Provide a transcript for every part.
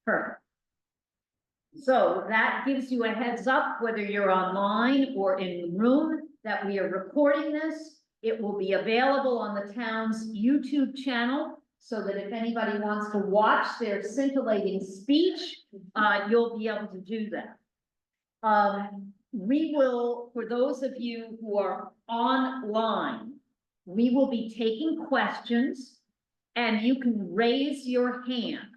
Perfect. So that gives you a heads up, whether you're online or in the room, that we are recording this. It will be available on the town's YouTube channel, so that if anybody wants to watch their scintillating speech, you'll be able to do that. We will, for those of you who are online, we will be taking questions, and you can raise your hand.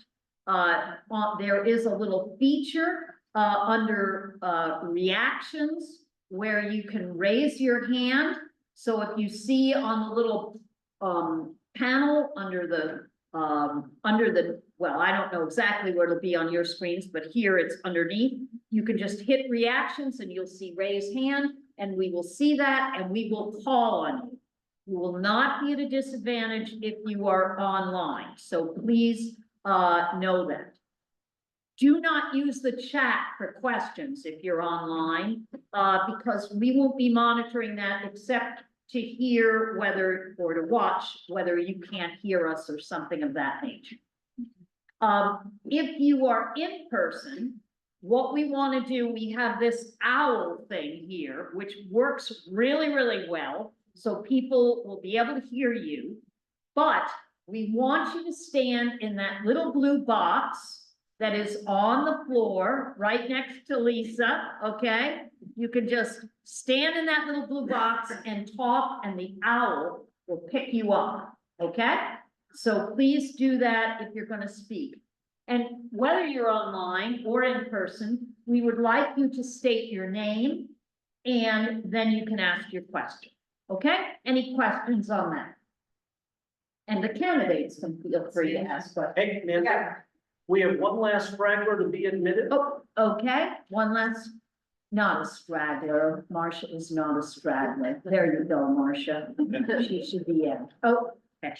There is a little feature under reactions where you can raise your hand. So if you see on the little panel under the well, I don't know exactly where it'll be on your screens, but here it's underneath. You can just hit reactions and you'll see raise hand, and we will see that and we will call on you. You will not be at a disadvantage if you are online. So please know that. Do not use the chat for questions if you're online, because we won't be monitoring that except to hear whether, or to watch whether you can't hear us or something of that nature. If you are in person, what we want to do, we have this owl thing here, which works really, really well. So people will be able to hear you, but we want you to stand in that little blue box that is on the floor right next to Lisa, okay? You can just stand in that little blue box and talk, and the owl will pick you up, okay? So please do that if you're going to speak. And whether you're online or in person, we would like you to state your name, and then you can ask your question, okay? Any questions on that? And the candidates can feel free to ask questions. Hey, Nancy, we have one last straggler to be admitted. Oh, okay, one last, not a straggler. Marcia is not a straggler. There you go, Marcia. She should be in. Oh, okay.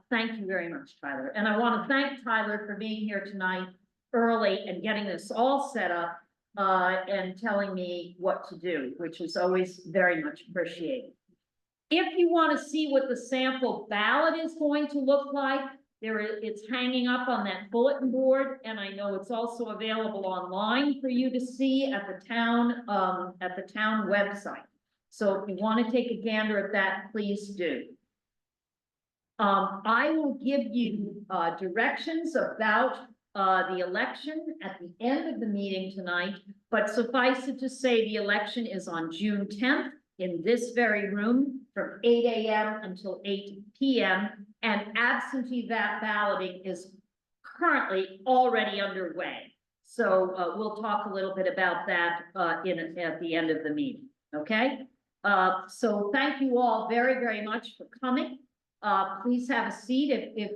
Thank you very much, Tyler. And I want to thank Tyler for being here tonight early and getting this all set up and telling me what to do, which is always very much appreciated. If you want to see what the sample ballot is going to look like, it's hanging up on that bulletin board, and I know it's also available online for you to see at the town website. So if you want to take a gander at that, please do. I will give you directions about the election at the end of the meeting tonight, but suffice it to say the election is on June 10th in this very room from 8 a.m. until 8 p.m. and absentee balloting is currently already underway. So we'll talk a little bit about that at the end of the meeting, okay? So thank you all very, very much for coming. Please have a seat if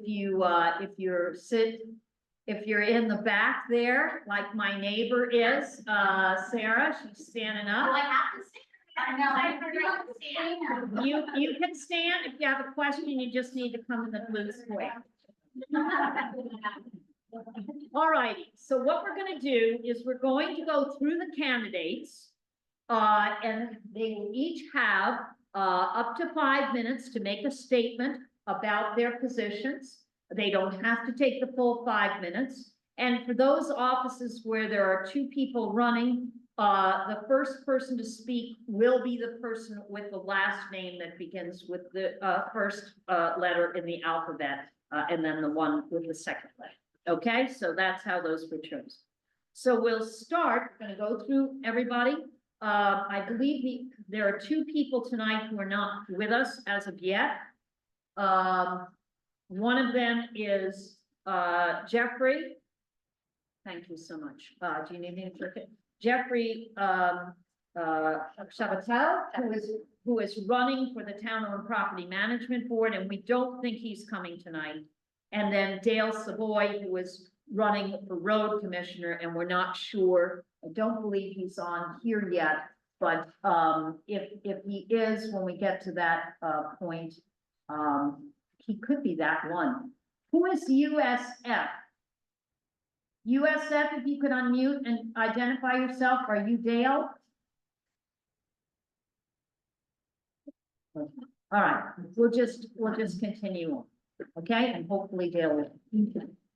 you're in the back there, like my neighbor is, Sarah, she's standing up. Oh, I have to stand. I know, I forgot to stand. You can stand. If you have a question, you just need to come in the blue square. All righty, so what we're gonna do is we're going to go through the candidates, and they will each have up to 5 minutes to make a statement about their positions. They don't have to take the full 5 minutes. And for those offices where there are 2 people running, the first person to speak will be the person with the last name that begins with the first letter in the alphabet, and then the one with the second letter. Okay, so that's how those were chosen. So we'll start, we're gonna go through everybody. I believe there are 2 people tonight who are not with us as of yet. One of them is Jeffrey. Thank you so much. Do you need me to click it? Jeffrey Chavatel, who is running for the Town-Owned Property Management Board, and we don't think he's coming tonight. And then Dale Savoy, who is running for Road Commissioner, and we're not sure. I don't believe he's on here yet, but if he is, when we get to that point, he could be that one. Who is USF? USF, if you could unmute and identify yourself. Are you Dale? All right, we'll just continue on, okay? And hopefully Dale will.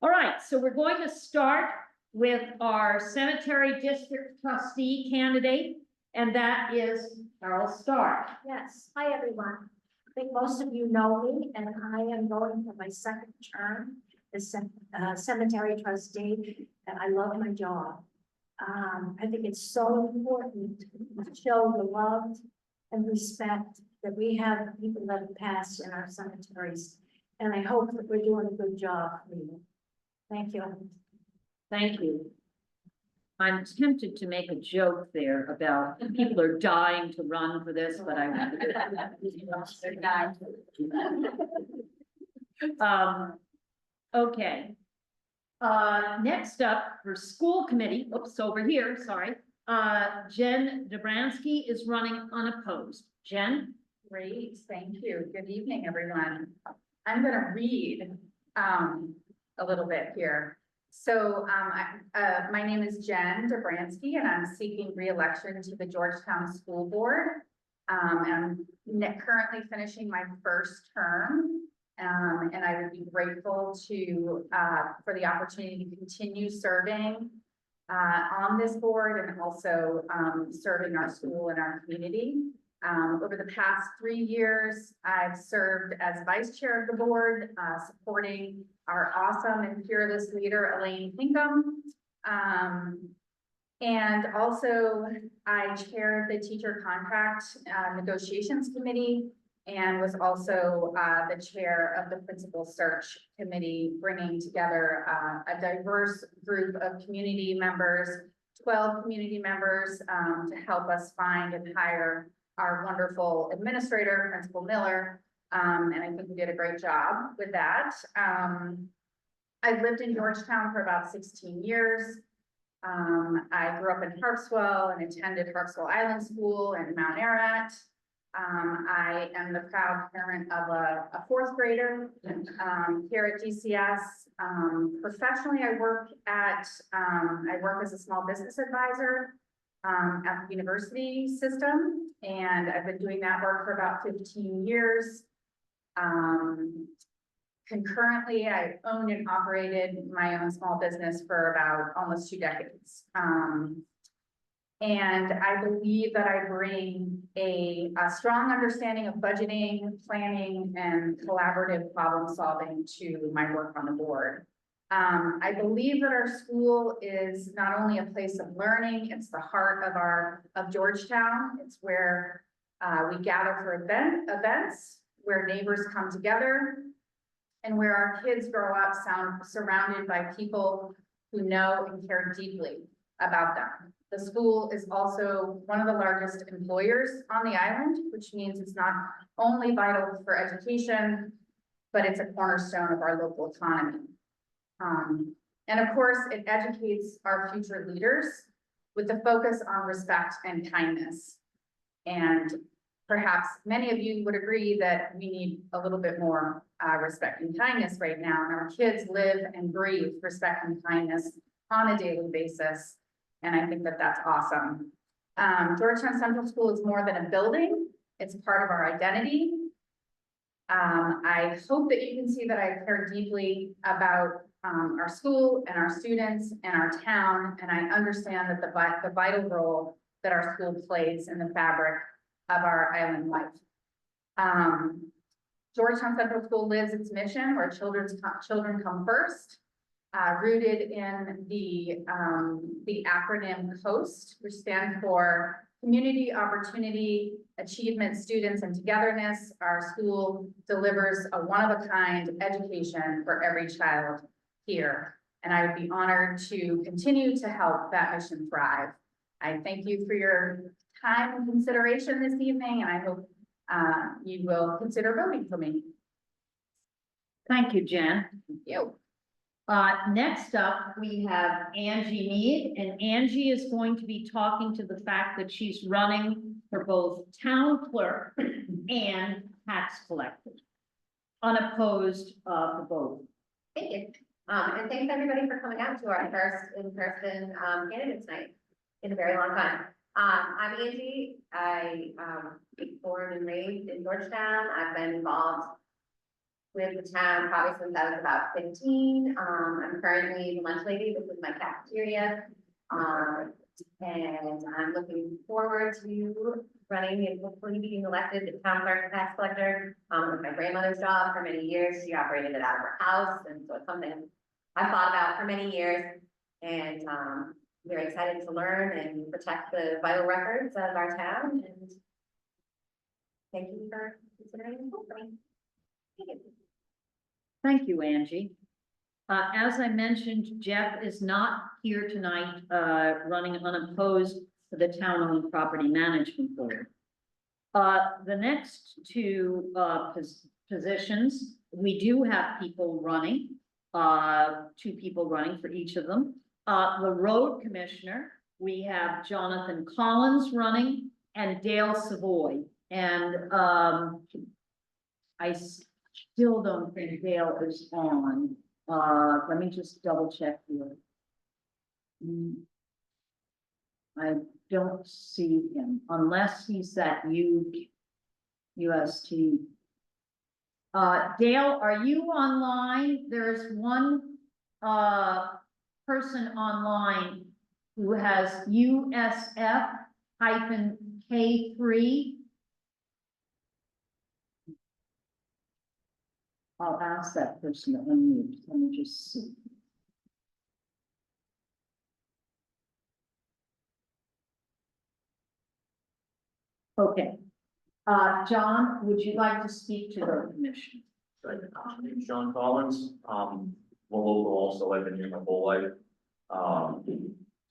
All right, so we're going to start with our cemetery district trustee candidate, and that is Carol Stark. Yes, hi, everyone. I think most of you know me, and I am going for my second term as cemetery trustee, and I love my job. I think it's so important to show the love and respect that we have people that have passed in our cemeteries, and I hope that we're doing a good job for you. Thank you. Thank you. I'm tempted to make a joke there about people are dying to run for this, but I won't. Okay. Next up for school committee, oops, over here, sorry. Jen Dobransky is running unopposed. Jen? Great, thank you. Good evening, everyone. I'm gonna read a little bit here. So my name is Jen Dobransky, and I'm seeking re-election to the Georgetown School Board. I'm currently finishing my first term, and I would be grateful to for the opportunity to continue serving on this board and also serving our school and our community. Over the past 3 years, I've served as vice chair of the board, supporting our awesome and fearless leader, Elaine Pinkham. And also I chaired the teacher contract negotiations committee and was also the chair of the principal search committee, bringing together a diverse group of community members, 12 community members, to help us find and hire our wonderful administrator, Principal Miller, and I think we did a great job with that. I've lived in Georgetown for about 16 years. I grew up in Harpswell and attended Harpswell Island School and Mount Ararat. I am the proud parent of a fourth grader here at GCS. Professionally, I work as a small business advisor at the university system, and I've been doing that work for about 15 years. Concurrently, I owned and operated my own small business for about almost 2 decades. And I believe that I bring a strong understanding of budgeting, planning, and collaborative problem solving to my work on the board. I believe that our school is not only a place of learning, it's the heart of Georgetown. It's where we gather for events, where neighbors come together, and where our kids grow up surrounded by people who know and care deeply about them. The school is also one of the largest employers on the island, which means it's not only vital for education, but it's a cornerstone of our local economy. And of course, it educates our future leaders with the focus on respect and kindness. And perhaps many of you would agree that we need a little bit more respect and kindness right now. And our kids live and breathe respect and kindness on a daily basis. And I think that that's awesome. Georgetown Central School is more than a building. It's part of our identity. I hope that you can see that I care deeply about our school and our students and our town. And I understand that the vital role that our school plays in the fabric of our island life. Georgetown Central School lives its mission where children come first, rooted in the acronym COAST, which stands for Community, Opportunity, Achievement, Students, and Togetherness. Our school delivers a one-of-a-kind education for every child here. And I would be honored to continue to help that mission thrive. I thank you for your time and consideration this evening, and I hope you will consider voting for me. Thank you, Jen. Thank you. Next up, we have Angie Mead, and Angie is going to be talking to the fact that she's running for both town clerk and tax collector. Unopposed for both. Thank you. And thanks everybody for coming out to our first in-person candidates night in a very long time. I'm Angie. I was born and raised in Georgetown. I've been involved with the town probably since I was about 15. I'm currently the lunch lady. This is my cafeteria. And I'm looking forward to running and hopefully being elected to town clerk and tax collector. With my grandmother's job for many years. She operated it out of her house, and so it's something I've thought about for many years. And very excited to learn and protect the vital records of our town. And thank you for considering this for me. Thank you. Thank you, Angie. As I mentioned, Jeff is not here tonight, running unopposed for the town-owned property management board. The next two, positions, we do have people running, two people running for each of them. The road commissioner, we have Jonathan Collins running and Dale Savoy. And, I still don't think Dale is on. Let me just double check here. I don't see him unless he's at UST. Dale, are you online? There's one, person online who has USF -K3. I'll ask that person to unmute. Let me just see. Okay. John, would you like to speak to the commission? Right, my name's John Collins, local also, I've been here my whole life.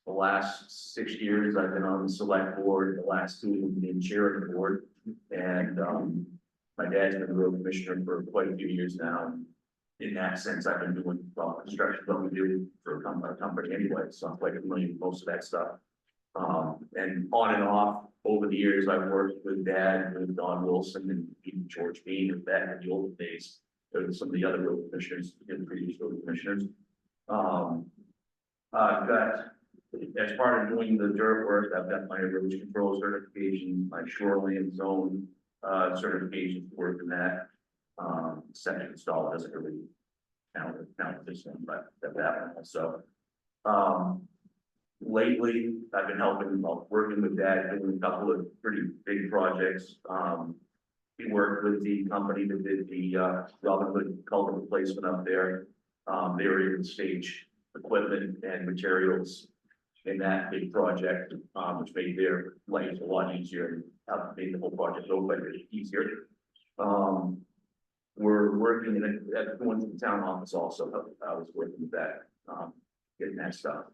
The last 6 years, I've been on the select board, the last 2 have been chair of the board. And, my dad's been the road commissioner for quite a few years now. In that sense, I've been doing, well, construction, what we do for a company anyway, so I'm quite familiar with most of that stuff. And on and off, over the years, I've worked with Dad, with Don Wilson, and even George Bean, and back in the old days, and some of the other road commissioners, the previous road commissioners. I've got, as part of doing the dirt work, I've got my erosion control certification, my shoreline zone certification for work in that. Second install doesn't really count this one, but that one also. Lately, I've been helping, working with Dad, doing a couple of pretty big projects. We worked with the company that did the Robin Hood culvert replacement up there. They were able to stage equipment and materials in that big project, which made their life a lot easier, and made the whole project go better, easier. We're working at going to the town office also. I was working with that, getting that stuff.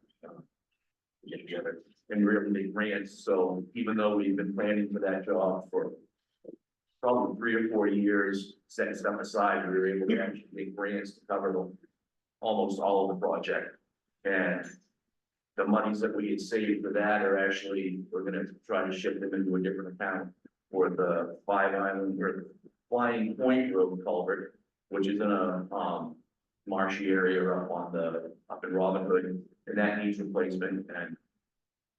Get together and really make grants. So even though we've been planning for that job for probably 3 or 4 years, setting stuff aside, we were able to actually make grants to cover almost all of the project. And the monies that we had saved for that are actually, we're gonna try to shift them into a different account for the Five Island or Flying Point Road culvert, which is in a marshy area up in Robin Hood. And that needs replacement, and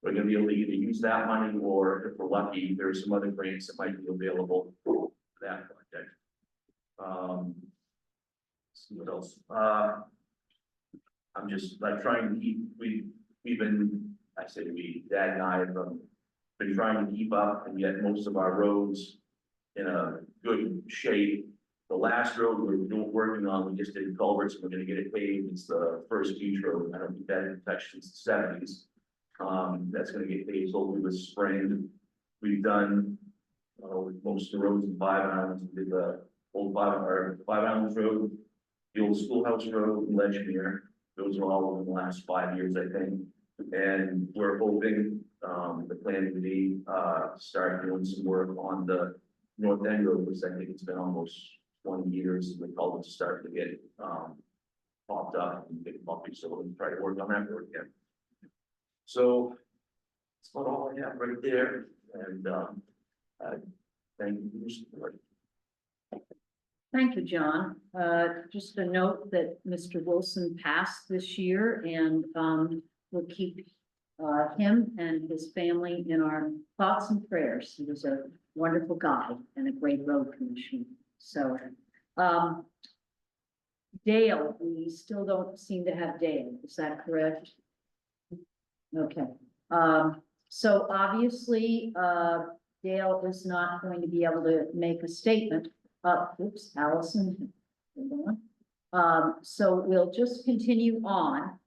we're gonna be able to either use that money, or if we're lucky, there's some other grants that might be available for that project. Let's see what else, I'm just like trying to keep, Dad and I have been trying to keep up and get most of our roads in a good shape. The last road we were working on, we just did culverts, and we're gonna get it paved. It's the first beach road. I don't think that had been touched since the 70s. That's gonna get paved hopefully this spring. We've done most of the roads in Five Islands. We did the old Five Islands Road, the old Schoolhouse Road, and Ledgmere. Those are all in the last 5 years, I think. And we're hoping, the plan to be, start doing some work on the North End Road, because I think it's been almost 20 years, the culverts start to get popped up and get bumpy, so we'll try to work on that road again. So that's about all I have right there, and thank you for your support. Thank you, John. Just a note that Mr. Wilson passed this year, and we'll keep him and his family in our thoughts and prayers. He was a wonderful guy and a great road commissioner. So Dale, we still don't seem to have Dale, is that correct? Okay, so obviously, Dale is not going to be able to make a statement. Oops, Allison. Hold on. So we'll just continue on.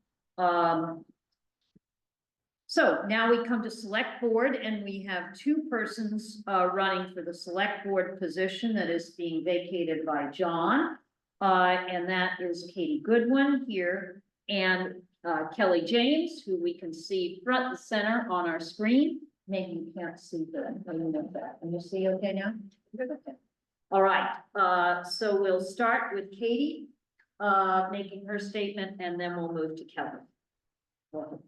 So now we come to select board, and we have two persons running for the select board position that is being vacated by John. And that is Katie Goodwin here and Kelly James, who we can see front and center on our screen. Maybe you can't see that. I don't know that. Can you see okay now? Good, okay. All right, so we'll start with Katie making her statement, and then we'll move to Kelly. Go ahead.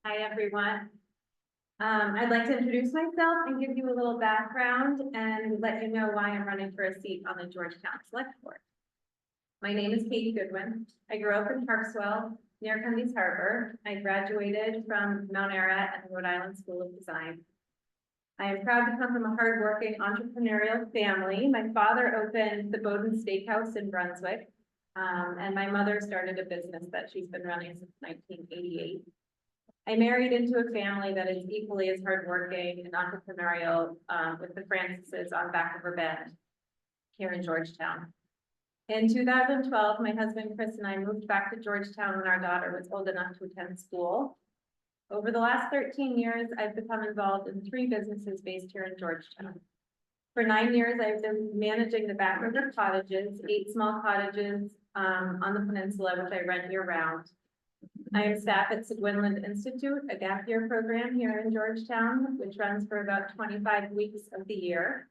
Hi, everyone. I'd like to introduce myself and give you a little background and let you know why I'm running for a seat on the Georgetown Select Board. My name is Katie Goodwin. I grew up in Parkswell, near Cundies Harbor. I graduated from Mount Ararat and Rhode Island School of Design. I am proud to come from a hardworking entrepreneurial family. My father opened the Bowden Steakhouse in Brunswick, and my mother started a business that she's been running since 1988. I married into a family that is equally as hardworking and entrepreneurial, with the Francises on Back River Bend here in Georgetown. In 2012, my husband Chris and I moved back to Georgetown when our daughter was old enough to attend school. Over the last 13 years, I've become involved in 3 businesses based here in Georgetown. For 9 years, I've been managing the Back River Cottages, 8 small cottages on the peninsula, which I rent year-round. I am staff at Seguinland Institute, a gap year program here in Georgetown, which runs for about 25 weeks of the year.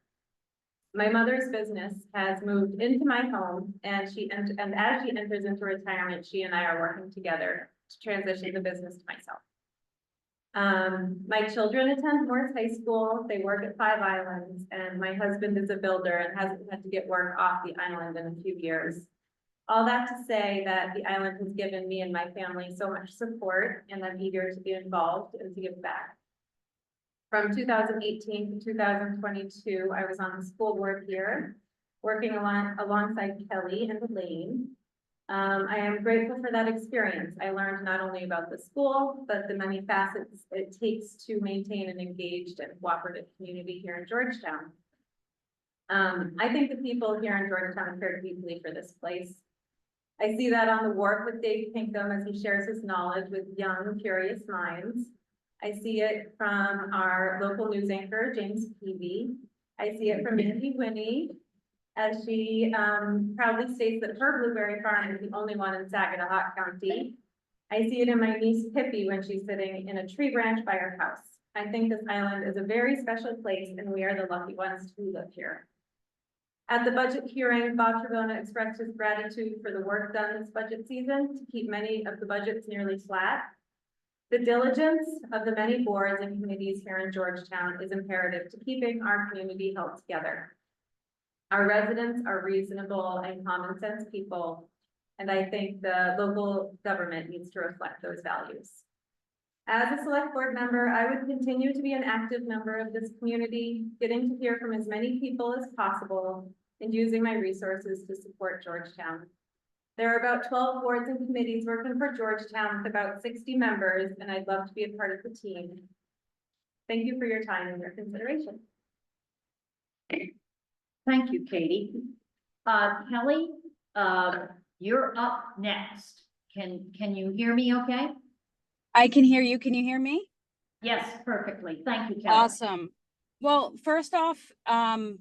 My mother's business has moved into my home, and as she enters into retirement, she and I are working together to transition the business to myself. My children attend Morris High School. They work at Five Islands, and my husband is a builder and hasn't had to get work off the island in a few years. All that to say that the island has given me and my family so much support, and I'm eager to be involved and to give back. From 2018 to 2022, I was on the school board here, working alongside Kelly and Elaine. I am grateful for that experience. I learned not only about the school, but the many facets it takes to maintain an engaged and cooperative community here in Georgetown. I think the people here in Georgetown care deeply for this place. I see that on the wharf with Dave Pinkham as he shares his knowledge with young, curious minds. I see it from our local news anchor, James Peavy. I see it from Mindy Winnie, as she proudly states that her blueberry farm is the only one in Saginaw County. I see it in my niece Pippi when she's sitting in a tree branch by her house. I think this island is a very special place, and we are the lucky ones who live here. At the budget hearing, Bob Trevona expressed his gratitude for the work done this budget season to keep many of the budgets nearly flat. The diligence of the many boards and committees here in Georgetown is imperative to keeping our community held together. Our residents are reasonable and common sense people, and I think the local government needs to reflect those values. As a select board member, I would continue to be an active member of this community, getting to hear from as many people as possible and using my resources to support Georgetown. There are about 12 boards and committees working for Georgetown with about 60 members, and I'd love to be a part of the team. Thank you for your time and your consideration. Thank you, Katie. Kelly, you're up next. Can you hear me okay? I can hear you. Can you hear me? Yes, perfectly. Thank you, Kelly. Awesome. Well, first off, I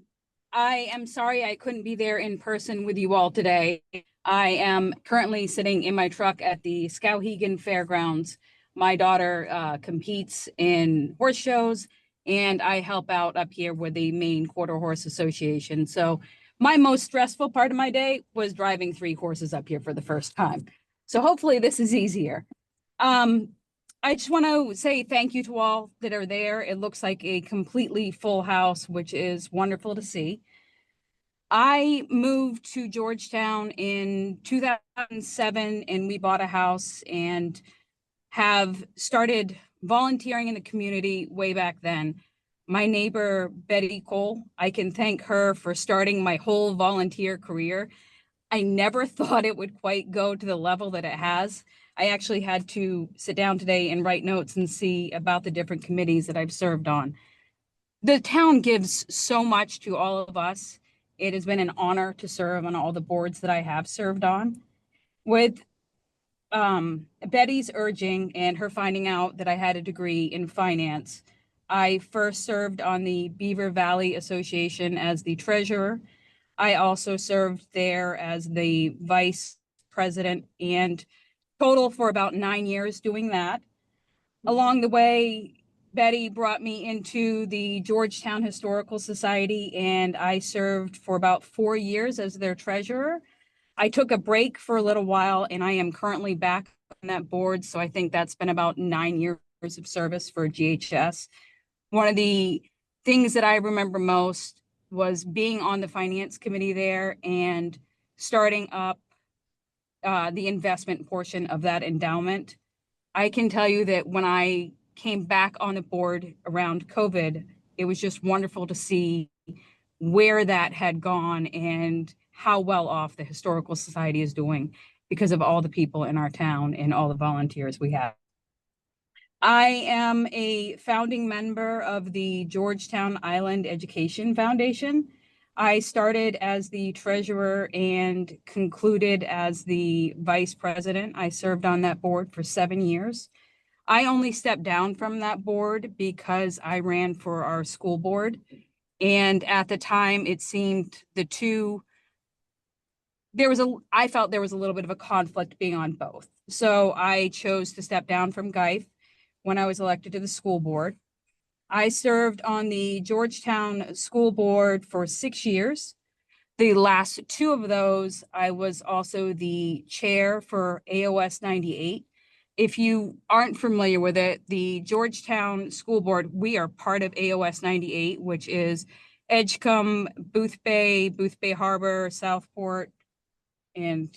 am sorry I couldn't be there in person with you all today. I am currently sitting in my truck at the Skowhegan Fairgrounds. My daughter competes in horse shows, and I help out up here with the Maine Quarter Horse Association. So my most stressful part of my day was driving 3 horses up here for the first time. So hopefully this is easier. I just want to say thank you to all that are there. It looks like a completely full house, which is wonderful to see. I moved to Georgetown in 2007, and we bought a house and have started volunteering in the community way back then. My neighbor, Betty Cole, I can thank her for starting my whole volunteer career. I never thought it would quite go to the level that it has. I actually had to sit down today and write notes and see about the different committees that I've served on. The town gives so much to all of us. It has been an honor to serve on all the boards that I have served on. With Betty's urging and her finding out that I had a degree in finance, I first served on the Beaver Valley Association as the treasurer. I also served there as the vice president and total for about 9 years doing that. Along the way, Betty brought me into the Georgetown Historical Society, and I served for about 4 years as their treasurer. I took a break for a little while, and I am currently back on that board. So I think that's been about 9 years of service for GHS. One of the things that I remember most was being on the finance committee there and starting up the investment portion of that endowment. I can tell you that when I came back on the board around COVID, it was just wonderful to see where that had gone and how well off the Historical Society is doing because of all the people in our town and all the volunteers we have. I am a founding member of the Georgetown Island Education Foundation. I started as the treasurer and concluded as the vice president. I served on that board for 7 years. I only stepped down from that board because I ran for our school board. And at the time, it seemed I felt there was a little bit of a conflict being on both. So I chose to step down from GIFE when I was elected to the school board. I served on the Georgetown School Board for 6 years. The last 2 of those, I was also the chair for AOS 98. If you aren't familiar with it, the Georgetown School Board, we are part of AOS 98, which is Edgecombe, Boothbay Harbor, Southport, and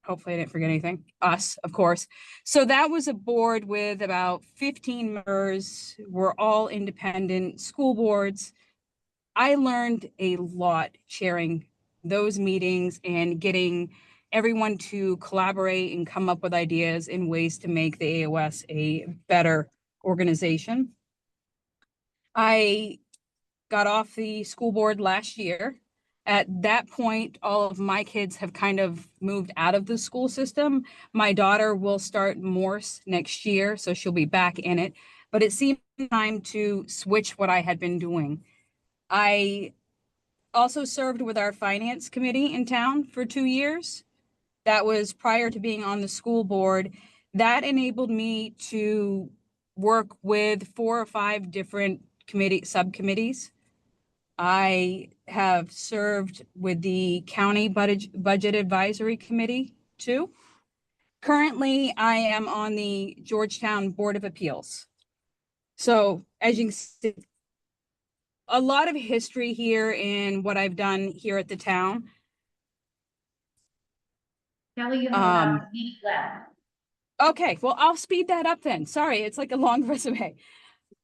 hopefully I didn't forget anything, us, of course. So that was a board with about 15 members. We're all independent school boards. I learned a lot chairing those meetings and getting everyone to collaborate and come up with ideas and ways to make the AOS a better organization. I got off the school board last year. At that point, all of my kids have kind of moved out of the school system. My daughter will start Morse next year, so she'll be back in it. But it seemed time to switch what I had been doing. I also served with our finance committee in town for 2 years. That was prior to being on the school board. That enabled me to work with 4 or 5 different subcommittees. I have served with the County Budget Advisory Committee too. Currently, I am on the Georgetown Board of Appeals. So as you can see, a lot of history here in what I've done here at the town. Kelly, you have about a minute left. Okay, well, I'll speed that up then. Sorry, it's like a long resume.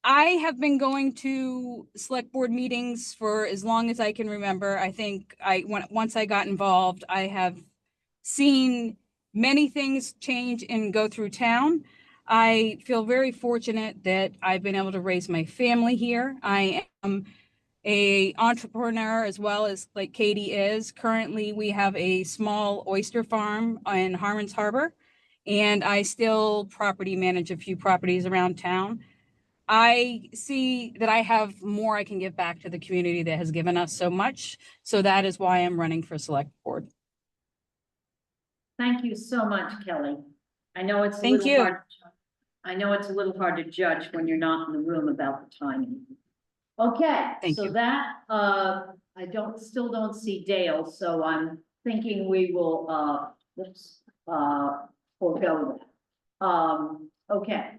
I have been going to select board meetings for as long as I can remember. I think once I got involved, I have seen many things change and go through town. I feel very fortunate that I've been able to raise my family here. I am an entrepreneur as well as like Katie is. Currently, we have a small oyster farm in Harmons Harbor, and I still property manage a few properties around town. I see that I have more I can give back to the community that has given us so much. So that is why I'm running for select board. Thank you so much, Kelly. I know it's a Thank little you. hard. I know it's a little hard to judge when you're not in the room about the timing. Okay, Thank so you. that, I still don't see Dale, so I'm thinking we will, forego that. Okay.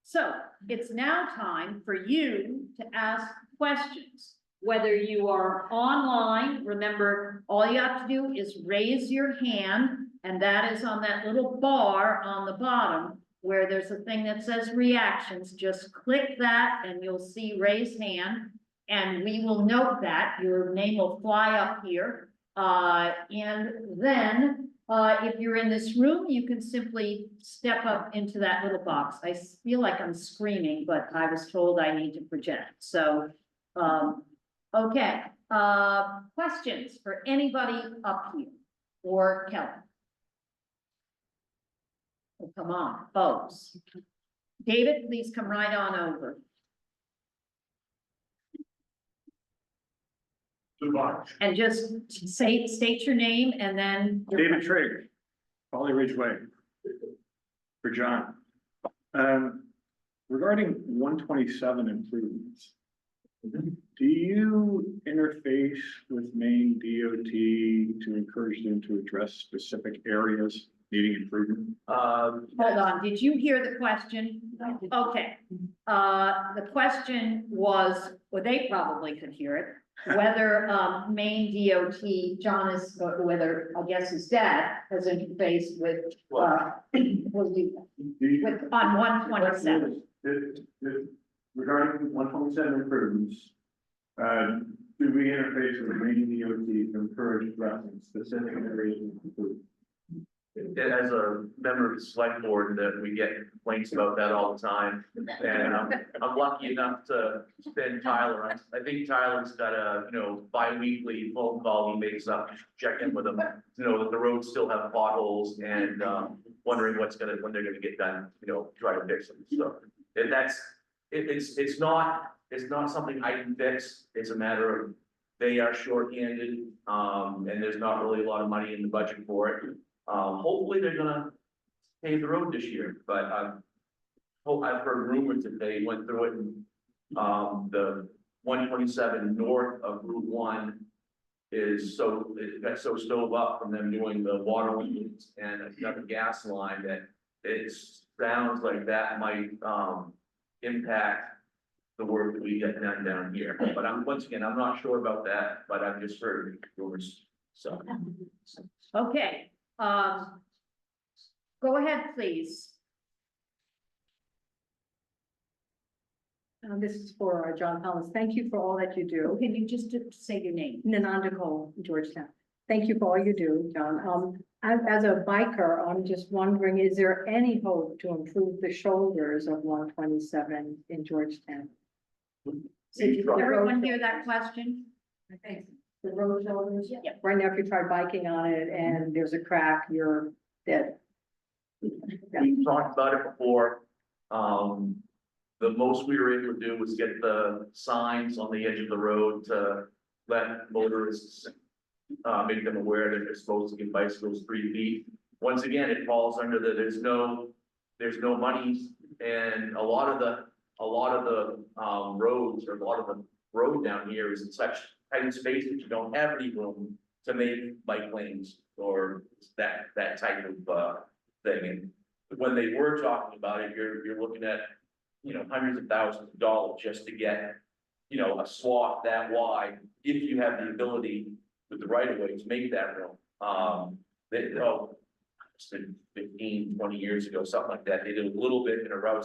So it's now time for you to ask questions. Whether you are online, remember, all you have to do is raise your hand, and that is on that little bar on the bottom where there's a thing that says reactions. Just click that and you'll see raise hand, and we will note that. Your name will fly up here. And then, if you're in this room, you can simply step up into that little box. I feel like I'm screaming, but I was told I need to project, so, okay. Questions for anybody up here or Kelly? Oh, come on, folks. David, please come right on over. And just state your name and then. your David Trigg, Holly Ridge Way. For John. Regarding 127 improvements. Do you interface with Maine DOT to encourage them to address specific areas needing improvement? Hold on, did you hear the question? Okay, the question was, well, they probably could hear it. Whether, Maine DOT, John is, whether, I guess his dad has interfaced with, with, on 127. Regarding 127 improvements, do we interface with Maine DOT to encourage addressing specific areas of improvement? As a member of the select board, that we get complaints about that all the time. And I'm lucky enough to spend Tyler. I think Tyler's got a, bi-weekly phone call he makes up, check in with them, that the roads still have potholes and, wondering when they're gonna get done, try to fix them. So and it's not something I can fix. It's a matter of they are shorthanded, and there's not really a lot of money in the budget for it. Hopefully they're gonna pave the road this year, but I've heard rumors that they went through it and, the 127 north of Route 1 it got so stove up from them doing the water lines and another gas line that it sounds like that might, impact the work that we get done down here. But once again, I'm not sure about that, but I've just heard rumors, so. Okay, go ahead, please. This is for John Collins. Thank you for all that you do. Can you just say your name? Nananda Cole, Georgetown. Thank you for all you do, John. As a biker, I'm just wondering, is there any hope to improve the shoulders of 127 in Georgetown? Did everyone hear that question? Okay. The road shoulders? Yeah. Right now, if you try biking on it and there's a crack, you're dead. We talked about it before. The most we were able to do was get the signs on the edge of the road to let motorists, make them aware that they're supposed to get bicycles 3 feet. Once again, it falls under there's no money, and a lot of the roads, or a lot of the road down here is in such tight space that you don't have any room to make bike lanes or that type of thing. And when they were talking about it, you're looking at, hundreds of thousands of dollars just to get, a swath that wide, if you have the ability with the right of way to make that room. It's been 15, 20 years ago, something like that. They did a little bit in a row,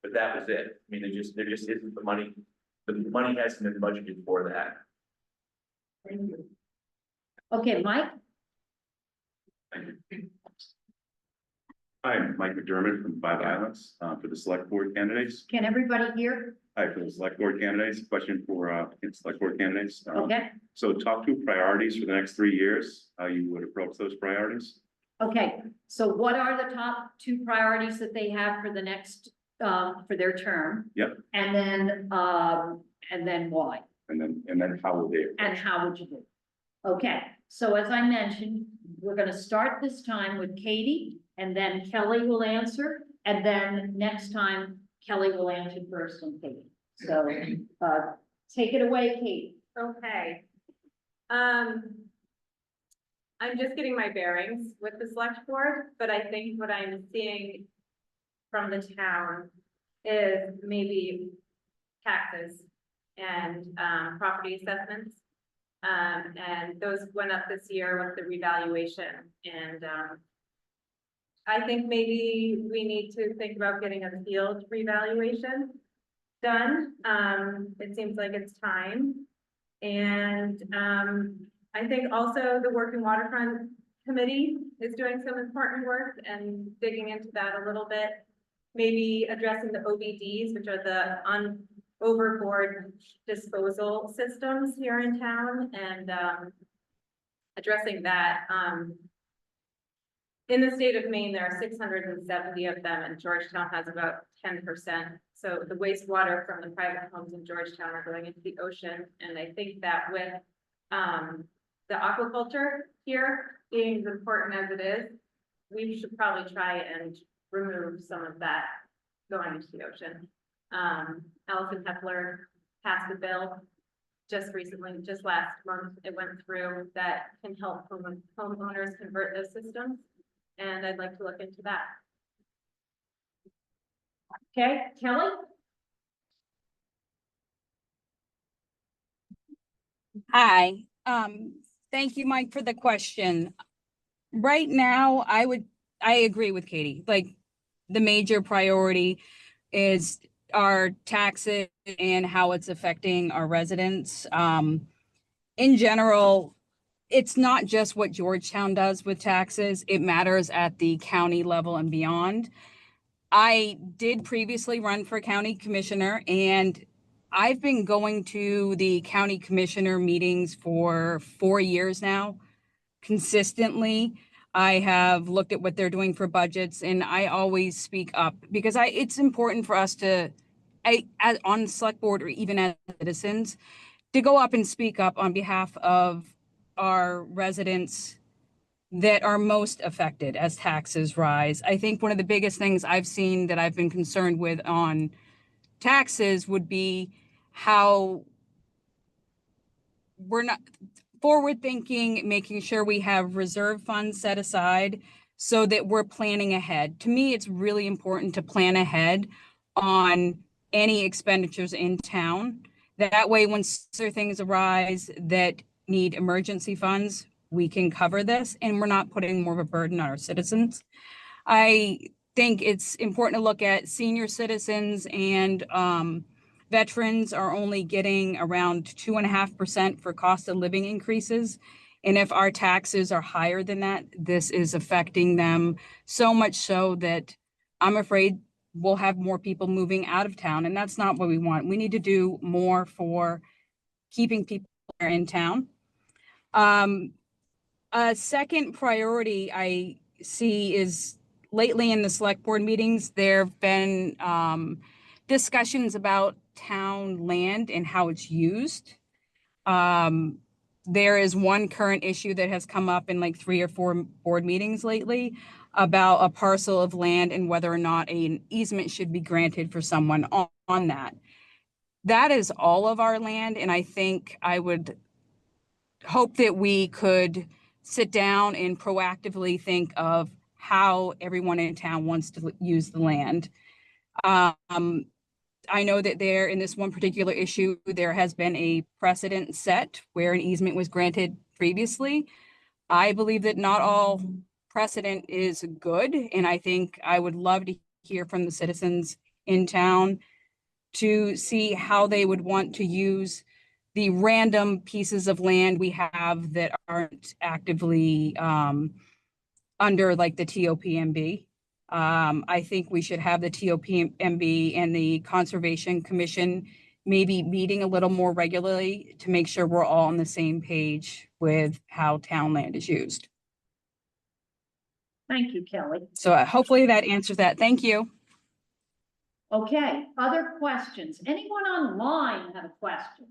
but that was it. I mean, there just isn't the money. The money hasn't been budgeted for that. Okay, Mike? Hi, I'm Mike McDermott from Five Islands, for the select board candidates. Can everybody hear? Hi, for the select board candidates, question for, select board candidates. Okay, So top 2 priorities for the next 3 years, how you would approach those priorities? okay. So what are the top 2 priorities that they have for the next, for their term? Yep. And then why? And then how will they? And how would you do? Okay, so as I mentioned, we're gonna start this time with Katie, and then Kelly will answer, and then next time Kelly will answer first and Katie. So, take it away, Katie. Okay. I'm just getting my bearings with the select board, but I think what I'm seeing from the town is maybe taxes and, property assessments. And those went up this year with the revaluation, and, I think maybe we need to think about getting a field revaluation done. It seems like it's time. And, I think also the Working Waterfront Committee is doing some important work and digging into that a little bit. Maybe addressing the OBDs, which are the overboard disposal systems here in town, and addressing that. In the state of Maine, there are 670 of them, and Georgetown has about 10%. So the wastewater from the private homes in Georgetown are going into the ocean, and I think that with the aquaculture here being as important as it is, we should probably try and remove some of that going into the ocean. Allison Hepler passed a bill just recently, just last month, it went through, that can help homeowners convert those systems. And I'd like to look into that. Okay, Kelly? Hi, thank you, Mike, for the question. Right now, I agree with Katie, like, the major priority is our taxes and how it's affecting our residents. In general, it's not just what Georgetown does with taxes, it matters at the county level and beyond. I did previously run for county commissioner, and I've been going to the county commissioner meetings for 4 years now, consistently. I have looked at what they're doing for budgets, and I always speak up because it's important for us to, on the select board or even as citizens, to go up and speak up on behalf of our residents that are most affected as taxes rise. I think one of the biggest things I've seen that I've been concerned with on taxes would be how we're not forward thinking, making sure we have reserve funds set aside so that we're planning ahead. To me, it's really important to plan ahead on any expenditures in town. That way, when other things arise that need emergency funds, we can cover this and we're not putting more of a burden on our citizens. I think it's important to look at senior citizens and veterans are only getting around 2.5% for cost of living increases. And if our taxes are higher than that, this is affecting them so much so that I'm afraid we'll have more people moving out of town. And that's not what we want. We need to do more for keeping people in town. A second priority I see is lately in the select board meetings, there have been discussions about town land and how it's used. There is one current issue that has come up in like 3 or 4 board meetings lately about a parcel of land and whether or not an easement should be granted for someone on that. That is all of our land, and I think I would hope that we could sit down and proactively think of how everyone in town wants to use the land. I know that in this one particular issue, there has been a precedent set where an easement was granted previously. I believe that not all precedent is good, and I think I would love to hear from the citizens in town to see how they would want to use the random pieces of land we have that aren't actively under like the TOPMB. I think we should have the TOPMB and the Conservation Commission maybe meeting a little more regularly to make sure we're all on the same page with how town land is used. Thank you, Kelly. So hopefully that answers that. Thank you. Okay, other questions? Anyone online have a question?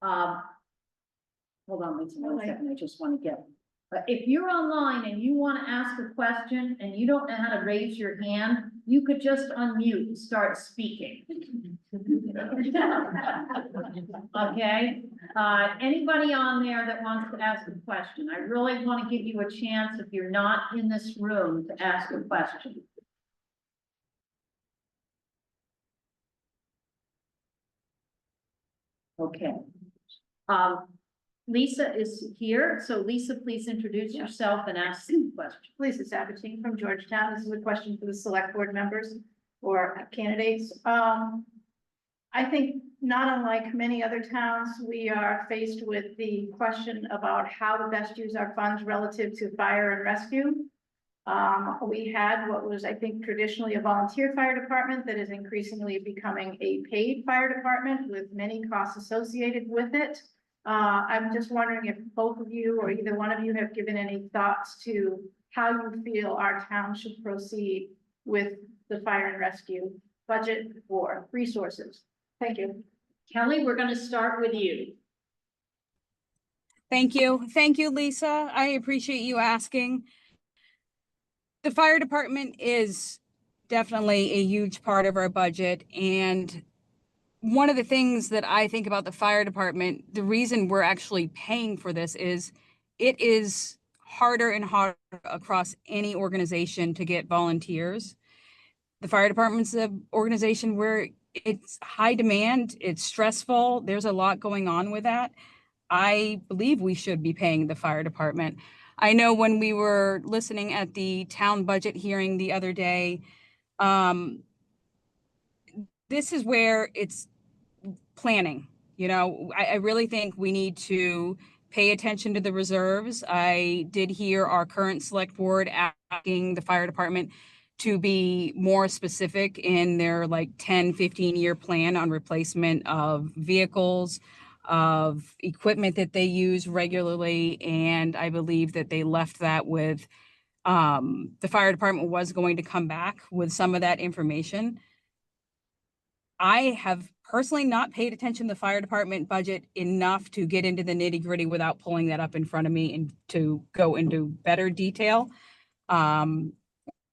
Hold on, wait a second, I just want to get. If you're online and you want to ask a question and you don't know how to raise your hand, you could just unmute and start speaking. Okay, anybody on there that wants to ask a question? I really want to give you a chance, if you're not in this room, to ask a question. Okay. Lisa is here, so Lisa, please introduce yourself and ask the question. Lisa Sabatine from Georgetown. This is a question for the select board members or candidates. I think not unlike many other towns, we are faced with the question about how to best use our funds relative to fire and rescue. We had what was, I think, traditionally a volunteer fire department that is increasingly becoming a paid fire department with many costs associated with it. I'm just wondering if both of you or either one of you have given any thoughts to how you feel our town should proceed with the fire and rescue budget or resources. Thank you. Kelly, we're gonna start with you. Thank you. Thank you, Lisa. I appreciate you asking. The fire department is definitely a huge part of our budget. And one of the things that I think about the fire department, the reason we're actually paying for this is it is harder and harder across any organization to get volunteers. The fire department's an organization where it's high demand, it's stressful, there's a lot going on with that. I believe we should be paying the fire department. I know when we were listening at the town budget hearing the other day, this is where it's planning. You know, I really think we need to pay attention to the reserves. I did hear our current select board asking the fire department to be more specific in their like 10, 15-year plan on replacement of vehicles, of equipment that they use regularly. And I believe that they left that with, the fire department was going to come back with some of that information. I have personally not paid attention to the fire department budget enough to get into the nitty-gritty without pulling that up in front of me and to go into better detail.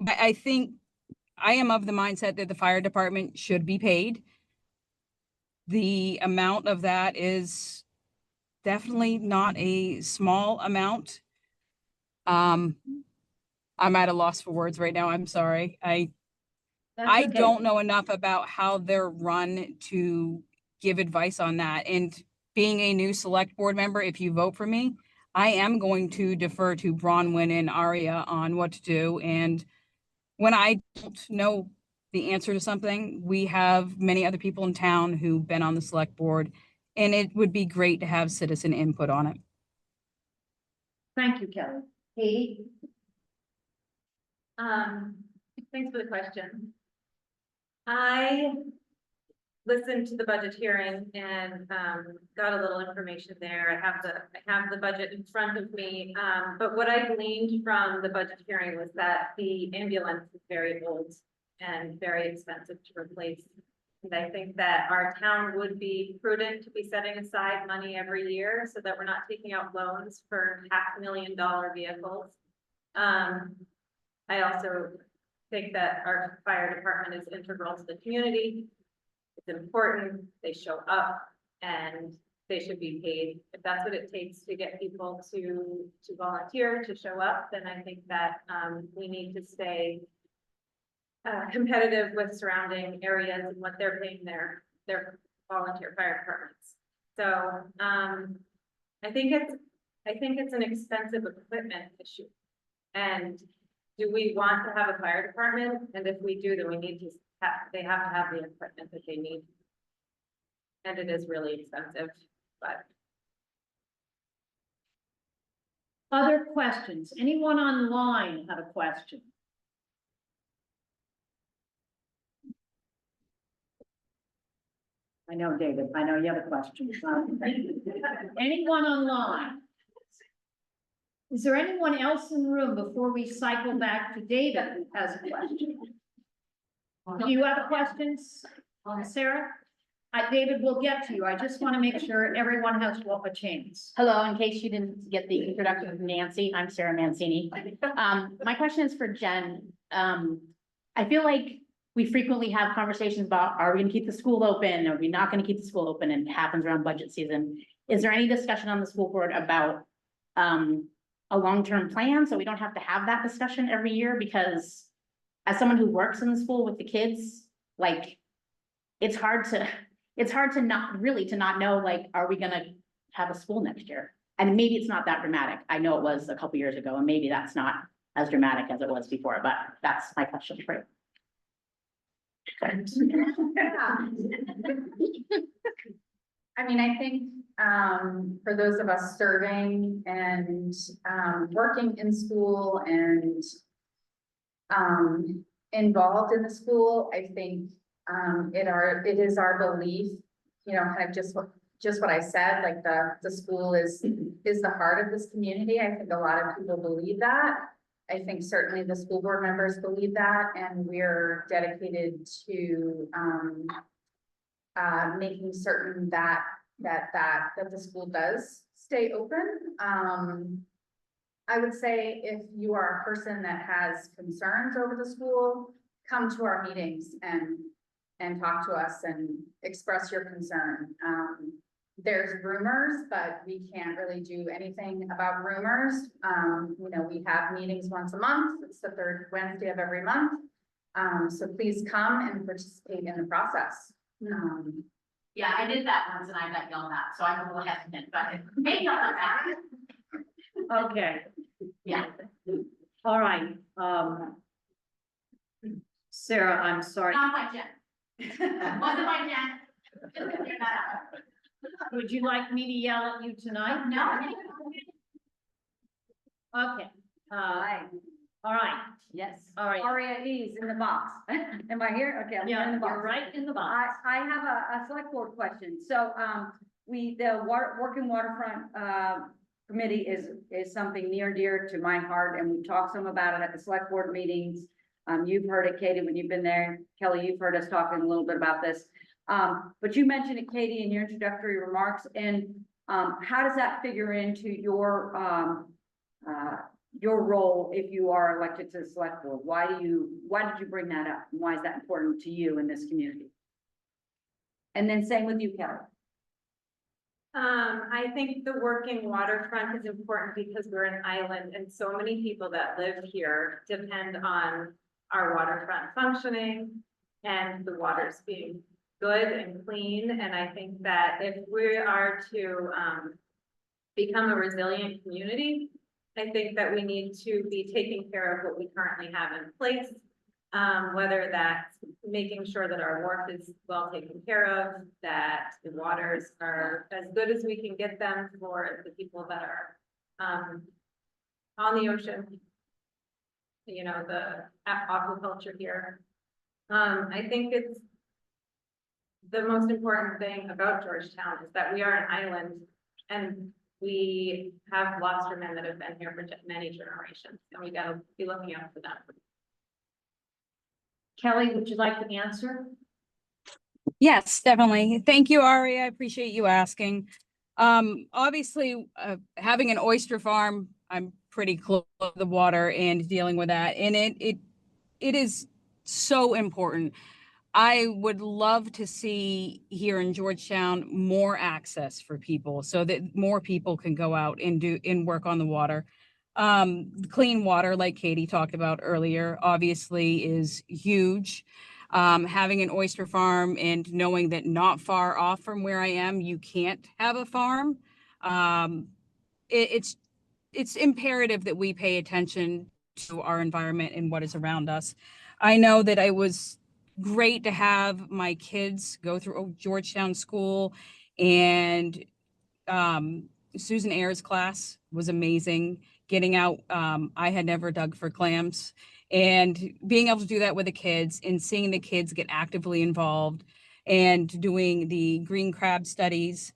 But I think I am of the mindset that the fire department should be paid. The amount of that is definitely not a small amount. I'm at a loss for words right now. I'm sorry. I That's okay. don't know enough about how they're run to give advice on that. And being a new select board member, if you vote for me, I am going to defer to Bronwyn and Aria on what to do. And when I don't know the answer to something, we have many other people in town who've been on the select board, and it would be great to have citizen input on it. Thank you, Kelly. Katie? Thanks for the question. I listened to the budget hearing and got a little information there. I have the budget in front of me. But what I gleaned from the budget hearing was that the ambulance is very old and very expensive to replace. And I think that our town would be prudent to be setting aside money every year so that we're not taking out loans for $500,000 vehicles. I also think that our fire department is integral to the community. It's important, they show up, and they should be paid. If that's what it takes to get people to volunteer, to show up, then I think that we need to stay competitive with surrounding areas and what they're paying their volunteer fire departments. So I think it's an expensive equipment issue. And do we want to have a fire department? And if we do, then we need to they have to have the equipment that they need. And it is really expensive, but. Other questions? Anyone online have a question? I know, David, I know you have a question. Anyone online? Is there anyone else in the room before we cycle back to David who has a question? Do you have questions, Sarah? David, we'll get to you. I just want to make sure everyone has a chance. Hello, in case you didn't get the introduction of Nancy, I'm Sarah Mancini. My question is for Jen. I feel like we frequently have conversations about, are we gonna keep the school open? Are we not gonna keep the school open? And it happens around budget season. Is there any discussion on the school board about a long-term plan? So we don't have to have that discussion every year, because as someone who works in the school with the kids, like, it's hard to not know, like, are we gonna have a school next year? And maybe it's not that dramatic. I know it was a couple years ago, and maybe that's not as dramatic as it was before, but that's my question for you. I mean, I think, for those of us serving and, working in school and, involved in the school, I think, it is our belief, you know, kind of just what I said, like the school is the heart of this community. I think a lot of people believe that. I think certainly the school board members believe that, and we're dedicated to, making certain that the school does stay open. I would say if you are a person that has concerns over the school, come to our meetings and talk to us and express your concern. There's rumors, but we can't really do anything about rumors. You know, we have meetings once a month. It's the third Wednesday of every month. So please come and participate in the process. Yeah, I did that once and I got yelled at, so I'm a little hesitant, but maybe I'll come back. Okay. Yeah. All right, Sarah, I'm sorry. Not my Jen. Wasn't my Jen. Just to clear that up. Would you like me to yell at you tonight? No. Okay, all right, Yes. all right. Aria E's in the box. Am I here? Okay, I'm in Yeah, the box. you're right in the box. I have a select board question. So, the working waterfront, committee is something near and dear to my heart, and we talked some about it at the select board meetings. You've heard it, Katie, when you've been there. Kelly, you've heard us talking a little bit about this. But you mentioned it, Katie, in your introductory remarks, and, how does that figure into your role if you are elected to the select board? Why did you bring that up? And why is that important to you in this community? And then same with you, Kelly. I think the working waterfront is important because we're an island and so many people that live here depend on our waterfront functioning and the waters being good and clean. And I think that if we are to, become a resilient community, I think that we need to be taking care of what we currently have in place. Whether that's making sure that our wharf is well taken care of, that the waters are as good as we can get them for the people that are on the ocean. You know, the aquaculture here. I think it's the most important thing about Georgetown is that we are an island and we have lobstermen that have been here for many generations, and we gotta be looking out for them. Kelly, would you like to answer? Yes, definitely. Thank you, Ari. I appreciate you asking. Obviously, having an oyster farm, I'm pretty close to the water and dealing with that. And it is so important. I would love to see here in Georgetown more access for people so that more people can go out and work on the water. Clean water, like Katie talked about earlier, obviously is huge. Having an oyster farm and knowing that not far off from where I am, you can't have a farm. It's imperative that we pay attention to our environment and what is around us. I know that it was great to have my kids go through Georgetown School, and Susan Ayers' class was amazing. Getting out, I had never dug for clams, and being able to do that with the kids and seeing the kids get actively involved and doing the green crab studies.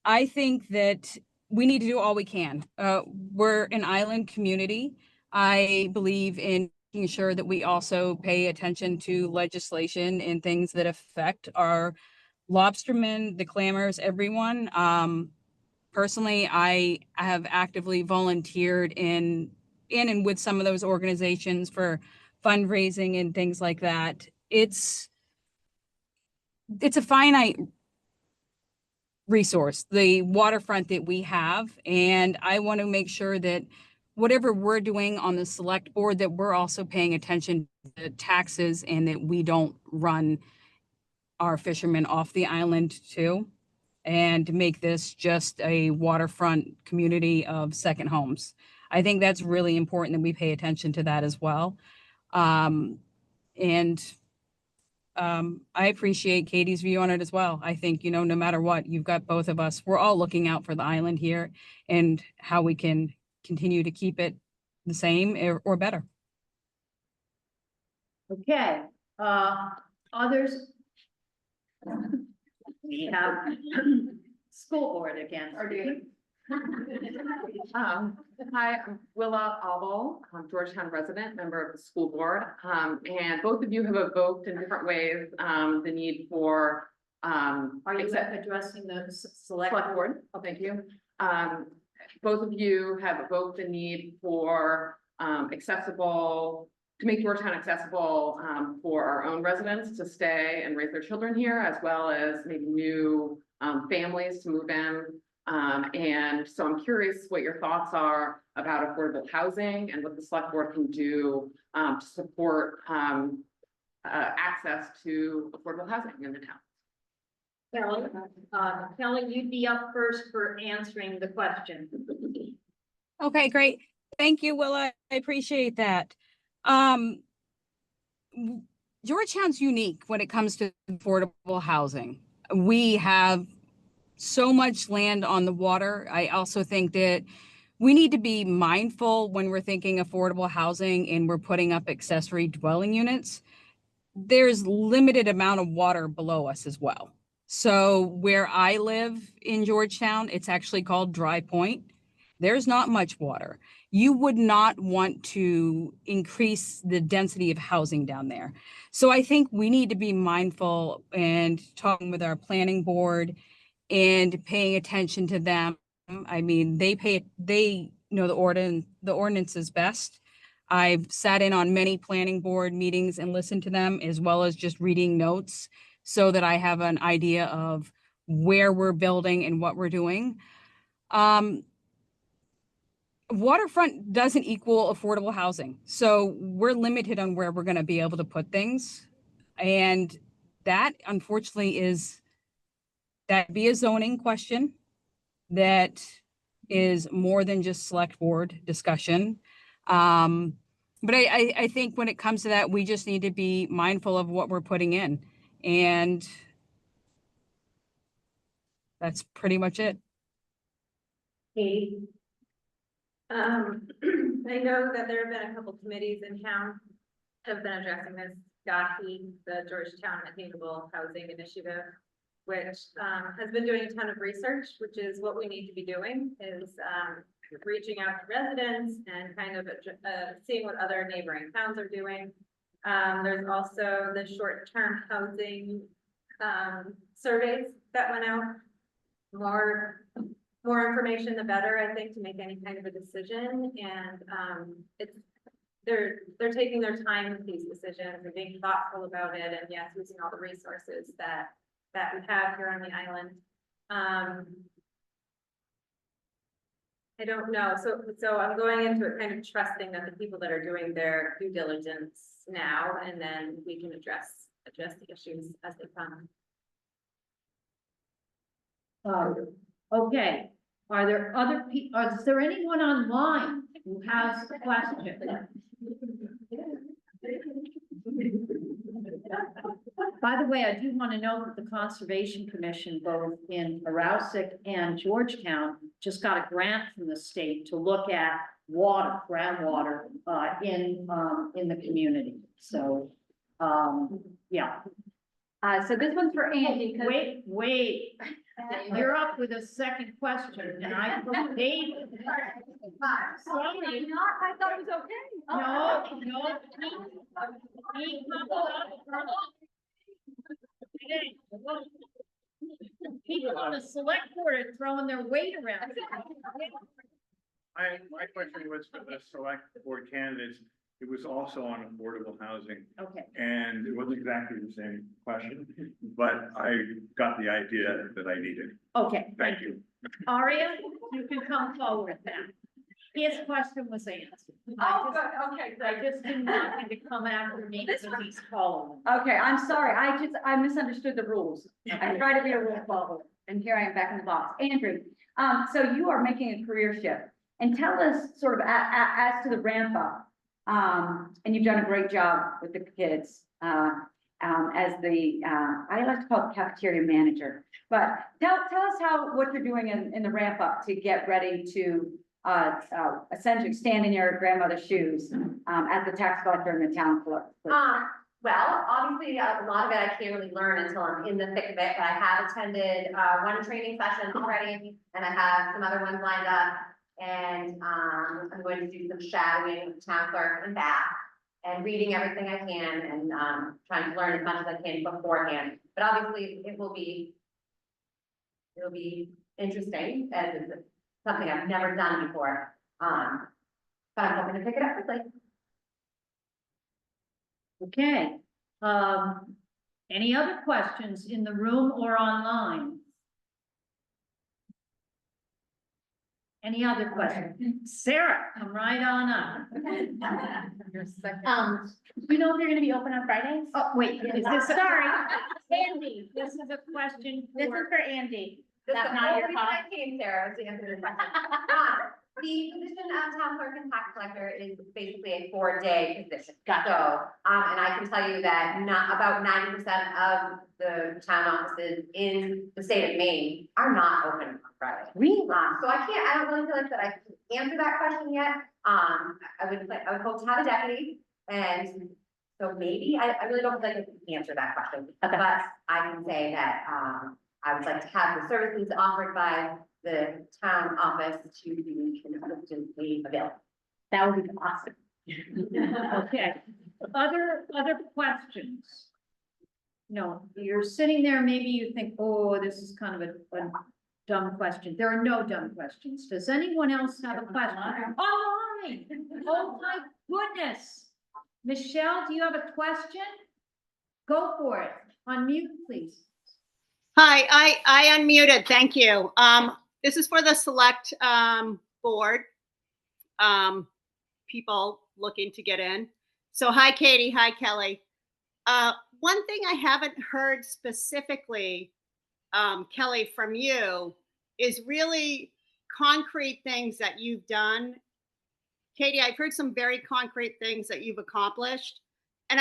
I think that we need to do all we can. We're an island community. I believe in making sure that we also pay attention to legislation and things that affect our lobstermen, the clammers, everyone. Personally, I have actively volunteered in and with some of those organizations for fundraising and things like that. It's a finite resource, the waterfront that we have, and I want to make sure that whatever we're doing on the select board, that we're also paying attention to taxes and that we don't run our fishermen off the island too, and make this just a waterfront community of second homes. I think that's really important that we pay attention to that as well. And I appreciate Katie's view on it as well. I think, you know, no matter what, you've got both of us. We're all looking out for the island here and how we can continue to keep it the same or better. Okay, others? We have school board again. Hi, I'm Willa Albo, Georgetown resident, member of the school board. And both of you have evoked in different ways, the need for, Are you addressing the select? select board. Oh, thank you. Both of you have evoked the need for, accessible, to make Georgetown accessible, for our own residents to stay and raise their children here, as well as maybe new, families to move in. And so I'm curious what your thoughts are about affordable housing and what the select board can do to support access to affordable housing in the town. Kelly, you'd be up first for answering the question. Okay, great. Thank you, Willa. I appreciate that. Georgetown's unique when it comes to affordable housing. We have so much land on the water. I also think that we need to be mindful when we're thinking affordable housing and we're putting up accessory dwelling units. There's limited amount of water below us as well. So where I live in Georgetown, it's actually called Dry Point. There's not much water. You would not want to increase the density of housing down there. So I think we need to be mindful and talking with our planning board and paying attention to them. I mean, they know the ordinances best. I've sat in on many planning board meetings and listened to them, as well as just reading notes so that I have an idea of where we're building and what we're doing. Waterfront doesn't equal affordable housing. So we're limited on where we're going to be able to put things. And that unfortunately that'd be a zoning question that is more than just select board discussion. But I think when it comes to that, we just need to be mindful of what we're putting in. And that's pretty much it. Katie? I know that there have been a couple committees in town have been addressing this. GOTHI, the Georgetown Attainable Housing Initiative, which has been doing a ton of research, which is what we need to be doing, is reaching out to residents and kind of seeing what other neighboring towns are doing. There's also the short-term housing surveys that went out. More information, the better, I think, to make any kind of a decision. And they're taking their time with these decisions and being thoughtful about it, and yes, using all the resources that we have here on the island. I don't know, so I'm going into it kind of trusting that the people that are doing their due diligence now, and then we can address the issues as they come. Okay, are there other people, is there anyone online who has a question? By the way, I do want to note that the Conservation Commission, both in Aroustic and Georgetown, just got a grant from the state to look at water, groundwater, in the community. So, yeah. So this one's for Andy. 'Cause- Wait. You're up with a second question, and I paid. Sorry. I thought it was okay. No. People on the select board are throwing their weight around. My question was for the select board candidates. It was also on affordable housing, Okay. and it wasn't exactly the same question, but I got the idea that I needed. Okay, Thank you. Aria, you can come forward now. His question was answered. Okay, I just didn't want him to come after me because he's following. Okay, I'm sorry. I misunderstood the rules. I try to be a rule follower, and here I am back in the box. Andrew, so you are making a career shift, and tell us sort of as to the ramp up. And you've done a great job with the kids. as the, I like to call it cafeteria manager. But tell us what you're doing in the ramp up to get ready to, essentially stand in your grandmother's shoes, as the tax collector and the town clerk. Well, obviously, a lot of it I can't really learn until I'm in the thick of it, but I have attended, one training session already, and I have some other ones lined up. And, I'm going to do some shadowing with town clerk and back, and reading everything I can, and, trying to learn as much as I can beforehand. But obviously, it'll be interesting, as it's something I've never done before. But I'm hoping to pick it up quickly. Okay, any other questions in the room or online? Any other questions? Sarah, come right on up. You know if you're gonna be open on Fridays? Oh, wait, is this? Sorry, Andy, This is a question this is for, for Andy. That's That's not your call. call. I came, Sarah, to answer your question. The position of town clerk and tax collector is basically a 4-day position. Gotcha. So, and I can tell you that about 90% of the town offices in the state of Maine are not open on Friday. Really? So I don't really feel like that I can answer that question yet. I would hope to have a deputy, and so maybe, I really don't feel like I can answer that question. Okay. But I can say that, I would like to have the services offered by the town office to be consistently available. That would be awesome. okay, other questions? No, you're sitting there, maybe you think, oh, this is kind of a dumb question. There are no dumb questions. Does anyone else have a question? Online. Oh, my goodness. Michelle, do you have a question? Go for it. Unmute, please. Hi, I unmuted, thank you. This is for the select board, people looking to get in. So hi, Katie, hi, Kelly. One thing I haven't heard specifically, Kelly, from you is really concrete things that you've done. Katie, I've heard some very concrete things that you've accomplished. And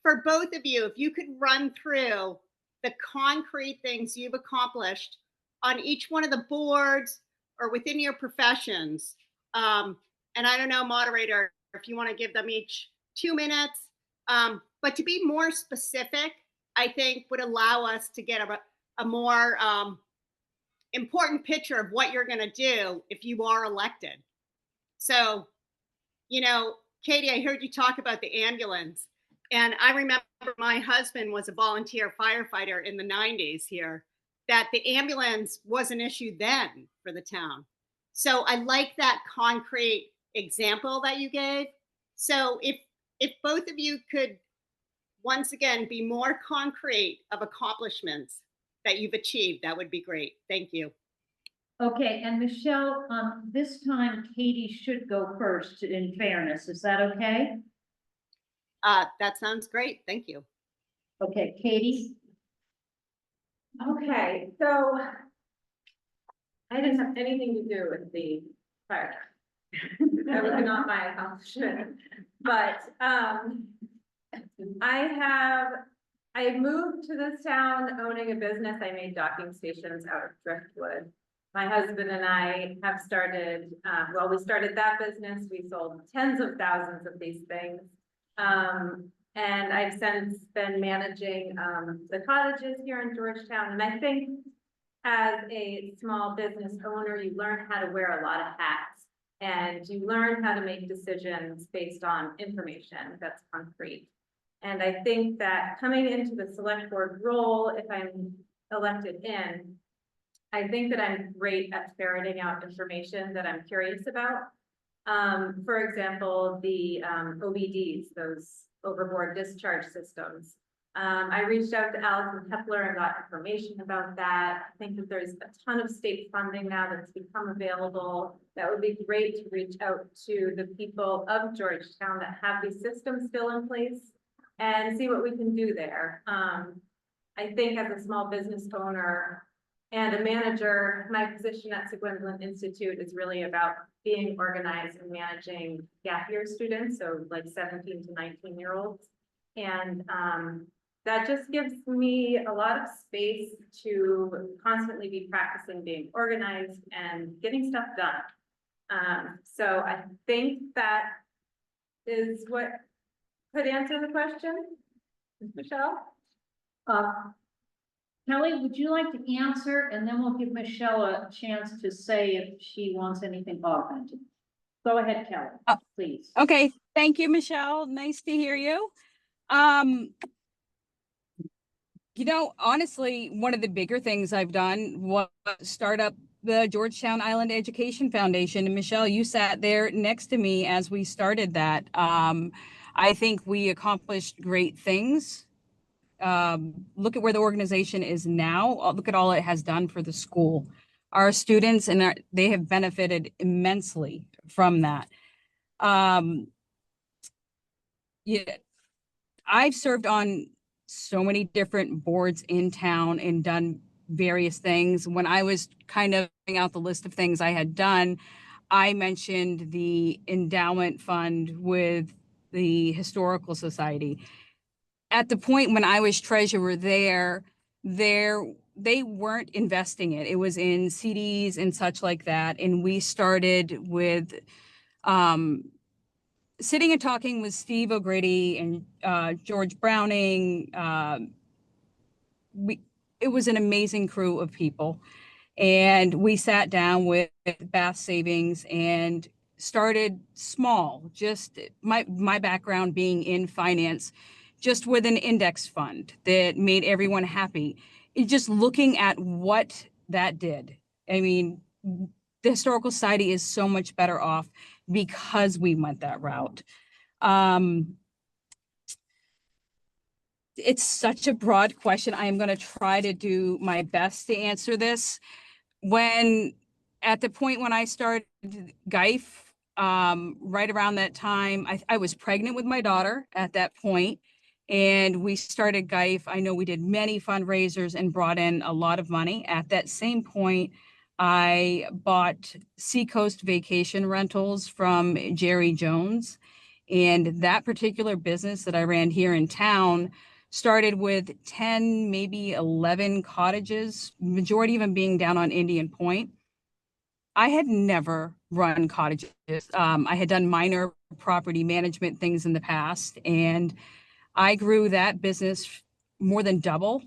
for both of you, if you could run through the concrete things you've accomplished on each one of the boards or within your professions. And I don't know, moderator, if you want to give them each 2 minutes, but to be more specific, I think would allow us to get a more important picture of what you're going to do if you are elected. So, you know, Katie, I heard you talk about the ambulance. And I remember my husband was a volunteer firefighter in the 90s here, that the ambulance was an issue then for the town. So I like that concrete example that you gave. So if both of you could, once again, be more concrete of accomplishments that you've achieved, that would be great. Thank you. Okay, and Michelle, this time Katie should go first in fairness. Is that okay? That sounds great. Thank you. Okay, Katie? Okay, so I didn't have anything to do with the fire. That was not my accomplishment, but, I moved to this town owning a business. I made docking stations out of driftwood. My husband and I have started, we started that business. We sold tens of thousands of these things. And I've since been managing, the cottages here in Georgetown. And I think as a small business owner, you learn how to wear a lot of hats, and you learn how to make decisions based on information that's concrete. And I think that coming into the select board role, if I'm elected in, I think that I'm great at ferreting out information that I'm curious about. For example, the OBDs, those overboard discharge systems. I reached out to Allison Kepler and got information about that. I think that there's a ton of state funding now that's become available. That would be great to reach out to the people of Georgetown that have these systems still in place and see what we can do there. I think as a small business owner and a manager, my position at Seguin Institute is really about being organized and managing gap year students, so like 17 to 19-year-olds. And that just gives me a lot of space to constantly be practicing being organized and getting stuff done. So I think that is what could answer the question, Michelle? Kelly, would you like to answer? And then we'll give Michelle a chance to say if she wants anything augmented. Go ahead, Kelly, please. Okay, thank you, Michelle. Nice to hear you. Honestly, one of the bigger things I've done was start up the Georgetown Island Education Foundation. And Michelle, you sat there next to me as we started that. I think we accomplished great things. Look at where the organization is now. Look at all it has done for the school. Our students they have benefited immensely from that. Yeah, I've served on so many different boards in town and done various things. When I was kind of putting out the list of things I had done, I mentioned the endowment fund with the Historical Society. At the point when I was treasurer there, they weren't investing it. It was in CDs and such like that. And we started with sitting and talking with Steve O'Grady and George Browning. It was an amazing crew of people. And we sat down with Bath Savings and started small, just my background being in finance, just with an index fund that made everyone happy. Just looking at what that did. I mean, the Historical Society is so much better off because we went that route. It's such a broad question. I am going to try to do my best to answer this. At the point when I started GIFE, right around that time, I was pregnant with my daughter at that point, and we started GIFE. I know we did many fundraisers and brought in a lot of money. At that same point, I bought Seacoast Vacation Rentals from Jerry Jones. And that particular business that I ran here in town started with 10, maybe 11 cottages, majority of them being down on Indian Point. I had never run cottages. I had done minor property management things in the past, and I grew that business more than double.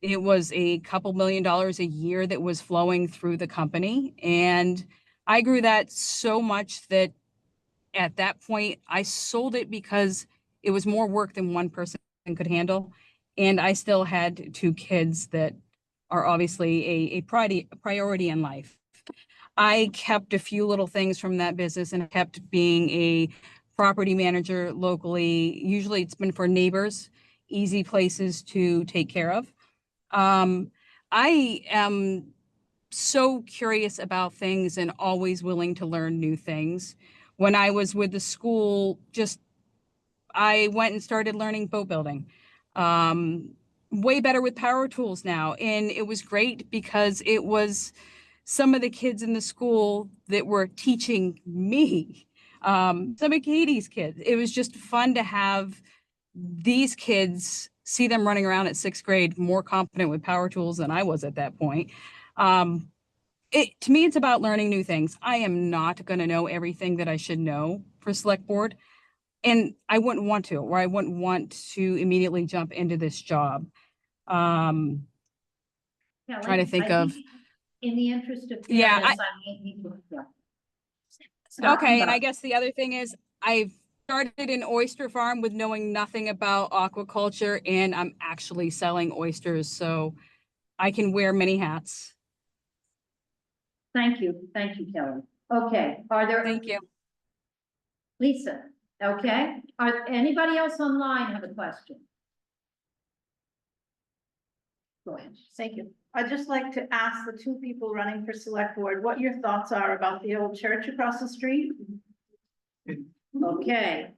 It was a couple $1 million a year that was flowing through the company. And I grew that so much that at that point, I sold it because it was more work than one person could handle. And I still had 2 kids that are obviously a priority in life. I kept a few little things from that business and kept being a property manager locally. Usually it's been for neighbors, easy places to take care of. I am so curious about things and always willing to learn new things. When I was with the school, I went and started learning boat building. Way better with power tools now. And it was great because it was some of the kids in the school that were teaching me, some of Katie's kids. It was just fun to have these kids, see them running around at 6th grade, more competent with power tools than I was at that point. To me, it's about learning new things. I am not going to know everything that I should know for select board. And I wouldn't want to, or I wouldn't want to immediately jump into this job. Kelly, Trying to think of. In the interest of Yeah, fairness, Okay, and I guess the other thing is I've started an oyster farm with knowing nothing about aquaculture, and I'm actually selling oysters, so I can wear many hats. Thank you, Kelly. Okay, Thank you. Lisa, okay, anybody else online have a question? Go ahead. Thank you. I'd just like to ask the 2 people running for select board, what your thoughts are about the old church across the street? Okay,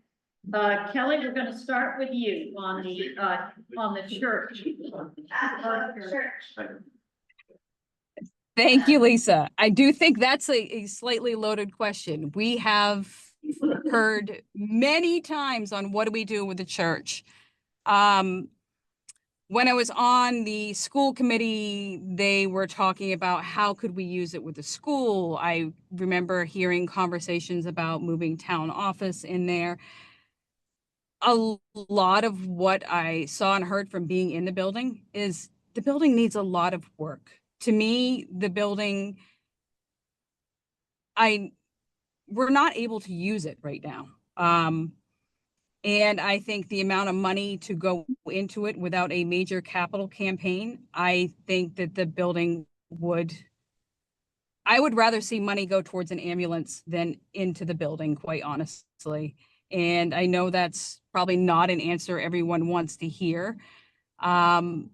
Kelly, we're gonna start with you on the church. Thank you, Lisa. I do think that's a slightly loaded question. We have heard many times on what do we do with the church. When I was on the school committee, they were talking about how could we use it with the school. I remember hearing conversations about moving town office in there. A lot of what I saw and heard from being in the building is the building needs a lot of work. To me, the building, we're not able to use it right now. And I think the amount of money to go into it without a major capital campaign, I think that the building I would rather see money go towards an ambulance than into the building, quite honestly. And I know that's probably not an answer everyone wants to hear. I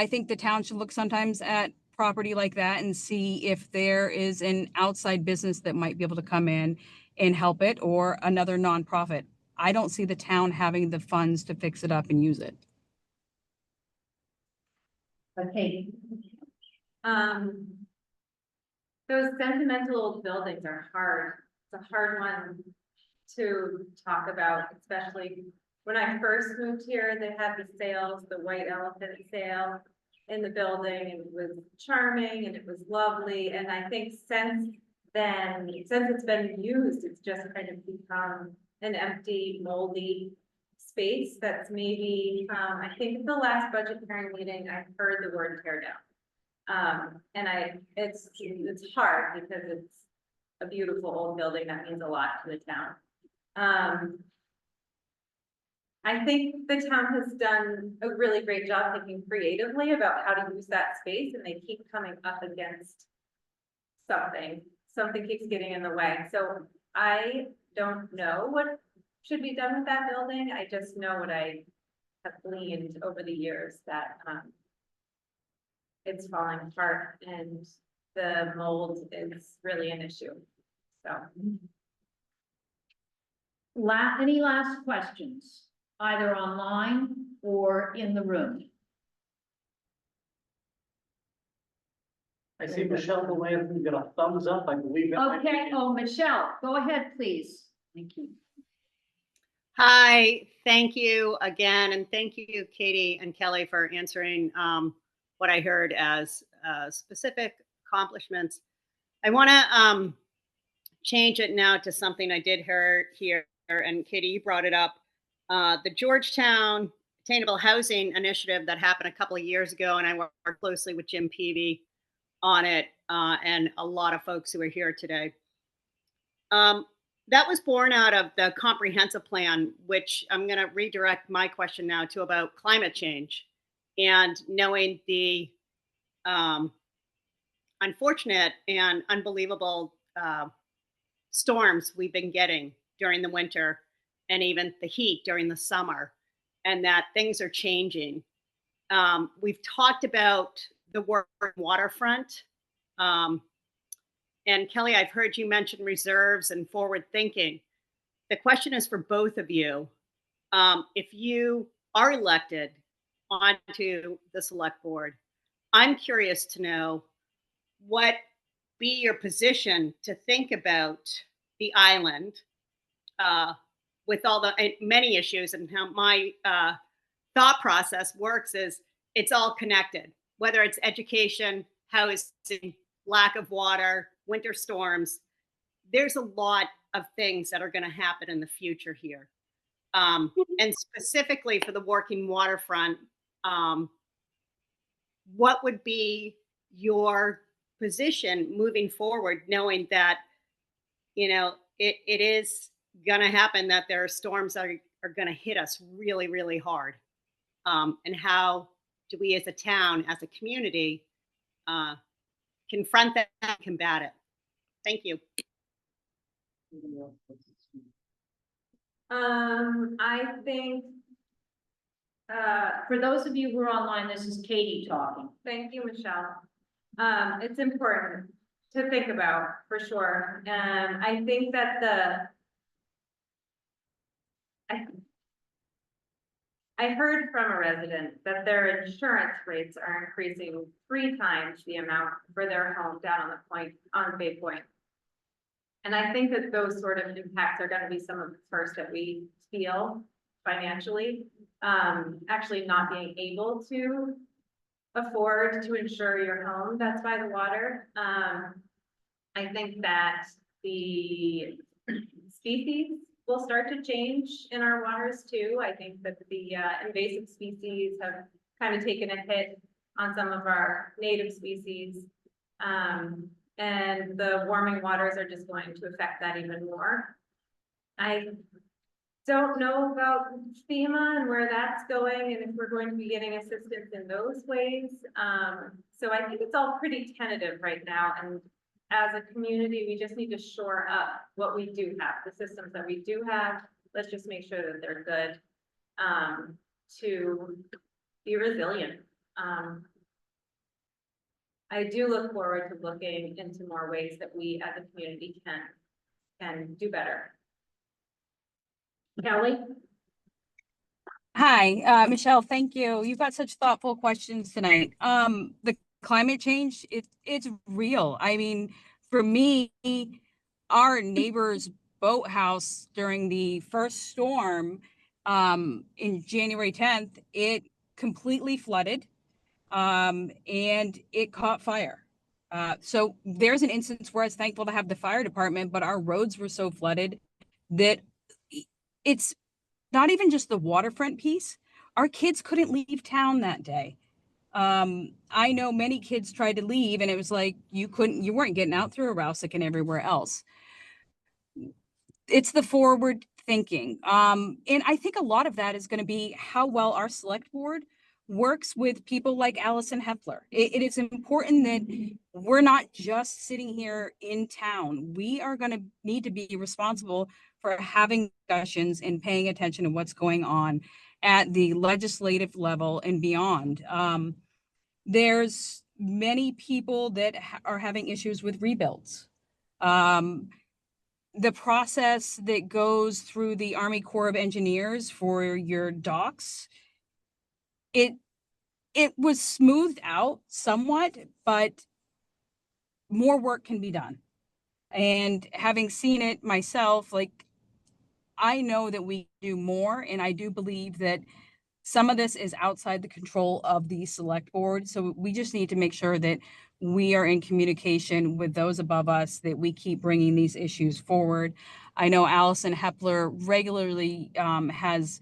think the town should look sometimes at property like that and see if there is an outside business that might be able to come in and help it, or another nonprofit. I don't see the town having the funds to fix it up and use it. Okay, Those sentimental old buildings are hard. It's a hard one to talk about, especially when I first moved here, they had the sales, the white elephant sale in the building, and it was charming and it was lovely. And I think since then, since it's been used, it's just kind of become an empty, moldy space that's maybe, I think at the last budget hearing meeting, I heard the word tear down. And it's hard because it's a beautiful old building that means a lot to the town. I think the town has done a really great job thinking creatively about how to use that space, and they keep coming up against something. Something keeps getting in the way. So I don't know what should be done with that building. I just know what I have gleaned over the years, that it's falling apart and the mold is really an issue. So. any last questions, either online or in the room? I see Michelle Delaney got a thumbs up, I believe. Okay, oh, Michelle, go ahead, please. Thank you. Hi, thank you again, and thank you, Katie and Kelly, for answering what I heard as specific accomplishments. I want to change it now to something I did hear here, and Katie, you brought it up. The Georgetown Attainable Housing Initiative that happened a couple of years ago, and I worked closely with Jim Peavy on it, and a lot of folks who are here today. That was born out of the comprehensive plan, which I'm going to redirect my question now to about climate change, and knowing the unfortunate and unbelievable storms we've been getting during the winter, and even the heat during the summer, and that things are changing. We've talked about the work waterfront. And Kelly, I've heard you mention reserves and forward thinking. The question is for both of you. If you are elected onto the select board, I'm curious to know what be your position to think about the island with all the many issues, and how my thought process works is it's all connected, whether it's education, housing, lack of water, winter storms. There's a lot of things that are going to happen in the future here. And specifically for the working waterfront, what would be your position moving forward, knowing that, you know, it is going to happen, that there are storms that are going to hit us really, really hard. And how do we as a town, as a community, confront that and combat it? Thank you. I think, For those of you who are online, this is Katie talking. thank you, Michelle. It's important to think about, for sure. I think that I heard from a resident that their insurance rates are increasing 3 times the amount for their home down on the point, on Bay Point. And I think that those sort of impacts are going to be some of the first that we feel financially. Actually not being able to afford to insure your home that's by the water. I think that the species will start to change in our waters too. I think that the invasive species have kind of taken a hit on some of our native species. And the warming waters are just going to affect that even more. I don't know about FEMA and where that's going and if we're going to be getting assistance in those ways. So I think it's all pretty tentative right now. And as a community, we just need to shore up what we do have, the systems that we do have. Let's just make sure that they're good, to be resilient. I do look forward to looking into more ways that we as a community can do better. Kelly? Hi, Michelle, thank you. You've got such thoughtful questions tonight. The climate change, it's real. I mean, for me, our neighbor's boathouse during the first storm, in January 10th, it completely flooded, and it caught fire. So there's an instance where I was thankful to have the fire department, but our roads were so flooded that it's not even just the waterfront piece. Our kids couldn't leave town that day. I know many kids tried to leave and it was like, you weren't getting out through Rouseck and everywhere else. It's the forward thinking. And I think a lot of that is going to be how well our select board works with people like Allison Hepler. It is important that we're not just sitting here in town. We are going to need to be responsible for having discussions and paying attention to what's going on at the legislative level and beyond. There's many people that are having issues with rebuilds. The process that goes through the Army Corps of Engineers for your docks, it was smoothed out somewhat, but more work can be done. And having seen it myself, like, I know that we do more, and I do believe that some of this is outside the control of the select board. So we just need to make sure that we are in communication with those above us, that we keep bringing these issues forward. I know Allison Hepler regularly has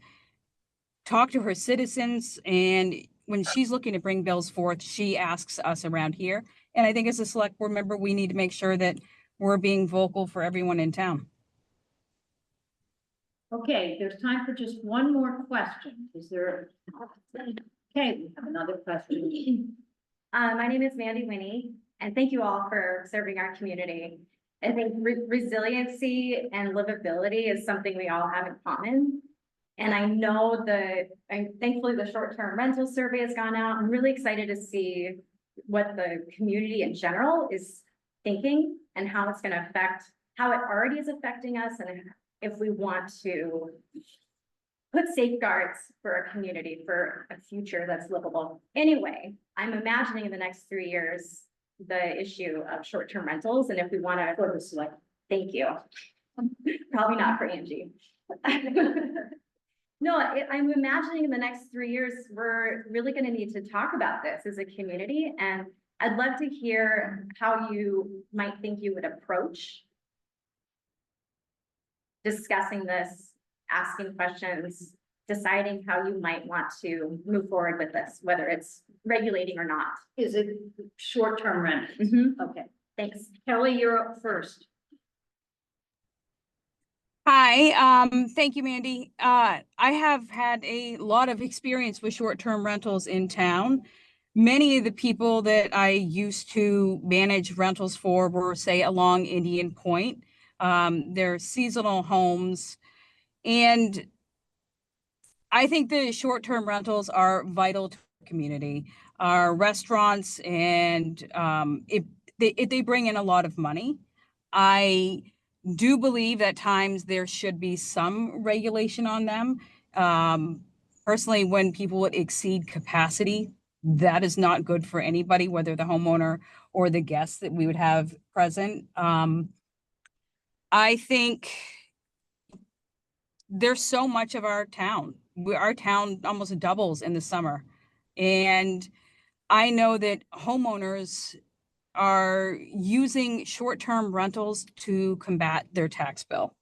talked to her citizens, and when she's looking to bring bills forth, she asks us around here. And I think as a select board member, we need to make sure that we're being vocal for everyone in town. Okay, there's time for just one more question. Is there? Okay, we have another question. My name is Mandy Winnie, and thank you all for serving our community. I think resiliency and livability is something we all have in common. And I know thankfully the short-term rental survey has gone out. I'm really excited to see what the community in general is thinking and how it's going to affect, how it already is affecting us, and if we want to put safeguards for a community, for a future that's livable. Anyway, I'm imagining in the next 3 years, the issue of short-term rentals, and if we want to, thank you. Probably not for Angie. No, I'm imagining in the next 3 years, we're really going to need to talk about this as a community, and I'd love to hear how you might think you would approach discussing this, asking questions, deciding how you might want to move forward with this, whether it's regulating or not. Is it short-term rentals? Okay, Thanks. Kelly, you're up first. Hi, thank you, Mandy. I have had a lot of experience with short-term rentals in town. Many of the people that I used to manage rentals for were, say, along Indian Point. They're seasonal homes. And I think the short-term rentals are vital to the community. Our restaurants, and they bring in a lot of money. I do believe at times there should be some regulation on them. Personally, when people would exceed capacity, that is not good for anybody, whether the homeowner or the guests that we would have present. I think there's so much of our town. Our town almost doubles in the summer. And I know that homeowners are using short-term rentals to combat their tax bill.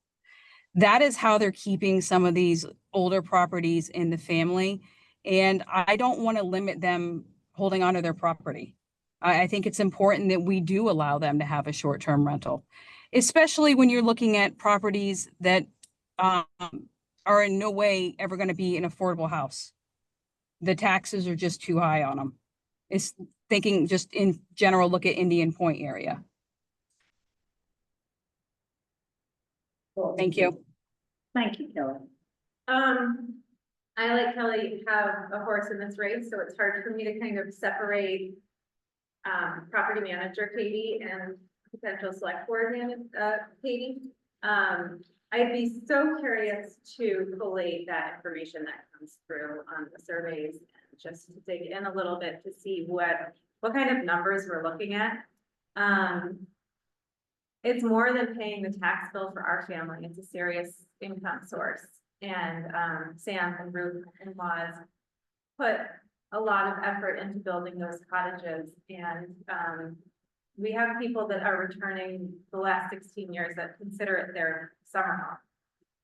That is how they're keeping some of these older properties in the family. And I don't want to limit them holding onto their property. I think it's important that we do allow them to have a short-term rental, especially when you're looking at properties that are in no way ever going to be an affordable house. The taxes are just too high on them. It's thinking just in general, look at Indian Point area. Thank you. Thank you, Kelly. I, like Kelly, have a horse in this race, so it's hard for me to kind of separate property manager Katie and potential select board Katie. I'd be so curious to collate that information that comes through on the surveys and just to dig in a little bit to see what kind of numbers we're looking at. It's more than paying the tax bill for our family. It's a serious income source. And Sam and Ruth and Laz put a lot of effort into building those cottages. And we have people that are returning the last 16 years that consider it their summer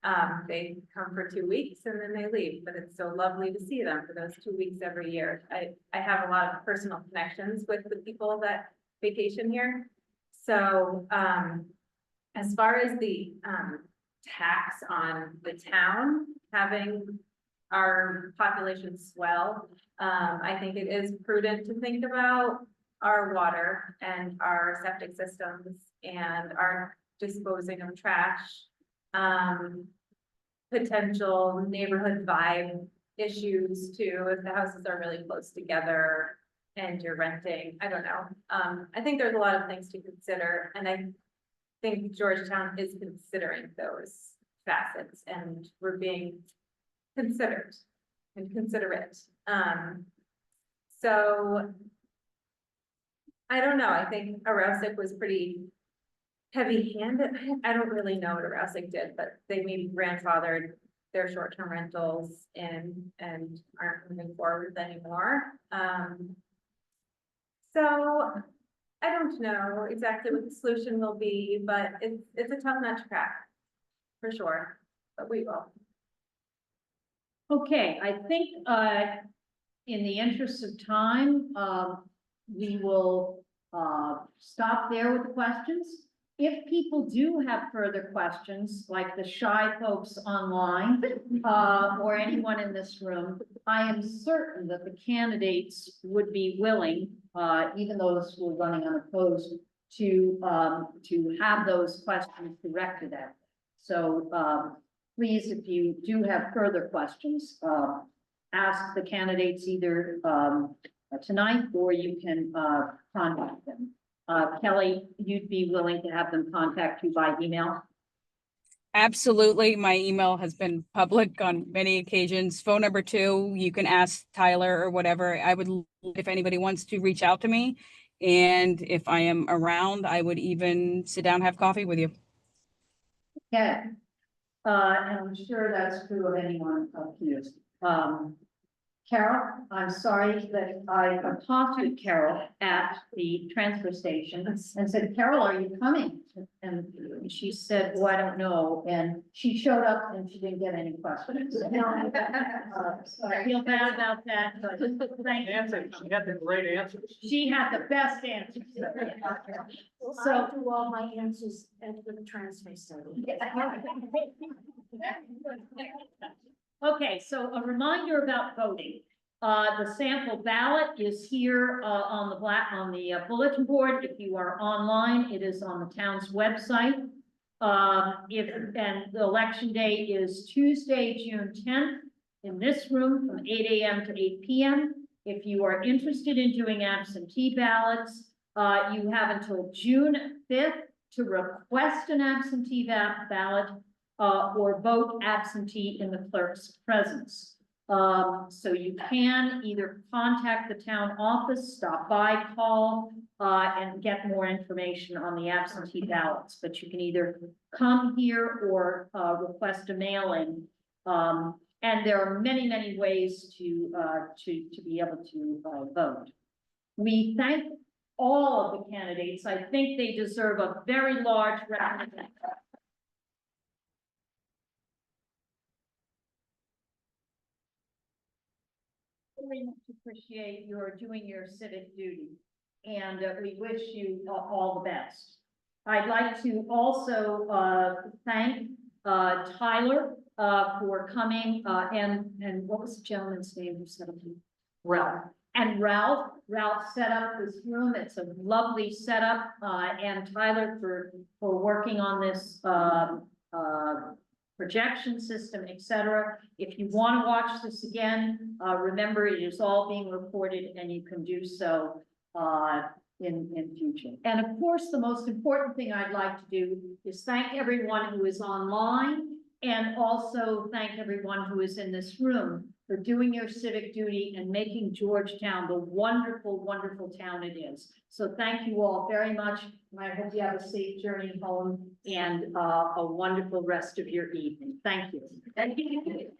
home. They come for 2 weeks and then they leave, but it's so lovely to see them for those 2 weeks every year. I have a lot of personal connections with the people that vacation here. So as far as the tax on the town, having our population swell, I think it is prudent to think about our water and our septic systems and our disposing of trash. Potential neighborhood vibe issues too, if the houses are really close together and you're renting, I don't know. I think there's a lot of things to consider, and I think Georgetown is considering those facets, and we're being considered and considerate. So I don't know, I think Aroustic was pretty heavy-handed. I don't really know what Aroustic did, but they maybe grandfathered their short-term rentals in and aren't moving forward anymore. So I don't know exactly what the solution will be, but it's a tough nut to crack, for sure, but we will. Okay, I think, in the interest of time, we will, stop there with the questions. If people do have further questions, like the shy folks online, or anyone in this room, I am certain that the candidates would be willing, even those who are running unopposed, to have those questions directed at them. So, please, if you do have further questions, ask the candidates either, tonight, or you can, contact them. Kelly, you'd be willing to have them contact you by email? Absolutely. My email has been public on many occasions. Phone number 2, you can ask Tyler or whatever. I would, if anybody wants to reach out to me, and if I am around, I would even sit down, have coffee with you. Yeah. And I'm sure that's true of anyone up here. Carol, I'm sorry that I accosted Carol at the transfer station and said, Carol, are you coming? And she said, oh, I don't know. And she showed up and she didn't get any questions. So I feel bad about that, but thank you. Nancy, she had the great answers. She had the best answers. So I do all my answers at the transfer station. Okay, so a reminder about voting. The sample ballot is here on the bulletin board. If you are online, it is on the town's website. And the election day is Tuesday, June 10th, in this room from 8 a.m. to 8 p.m. If you are interested in doing absentee ballots, you have until June 5th to request an absentee ballot or vote absentee in the clerk's presence. So you can either contact the town office, stop by, call, and get more information on the absentee ballots. But you can either come here or request a mail-in And there are many, many ways to be able to, vote. We thank all of the candidates. I think they deserve a very large round of applause. Very much appreciate your doing your civic duty, and we wish you all the best. I'd like to also thank Tyler for coming and what was the gentleman's name who set up? Ralph. And Ralph set up this room. It's a lovely setup, and Tyler for working on this projection system, etc. If you want to watch this again, remember it is all being recorded and you can do so in future. And of course, the most important thing I'd like to do is thank everyone who is online and also thank everyone who is in this room for doing your civic duty and making Georgetown the wonderful, wonderful town it is. So thank you all very much. And I hope you have a safe journey home and a wonderful rest of your evening. Thank you. Thank you.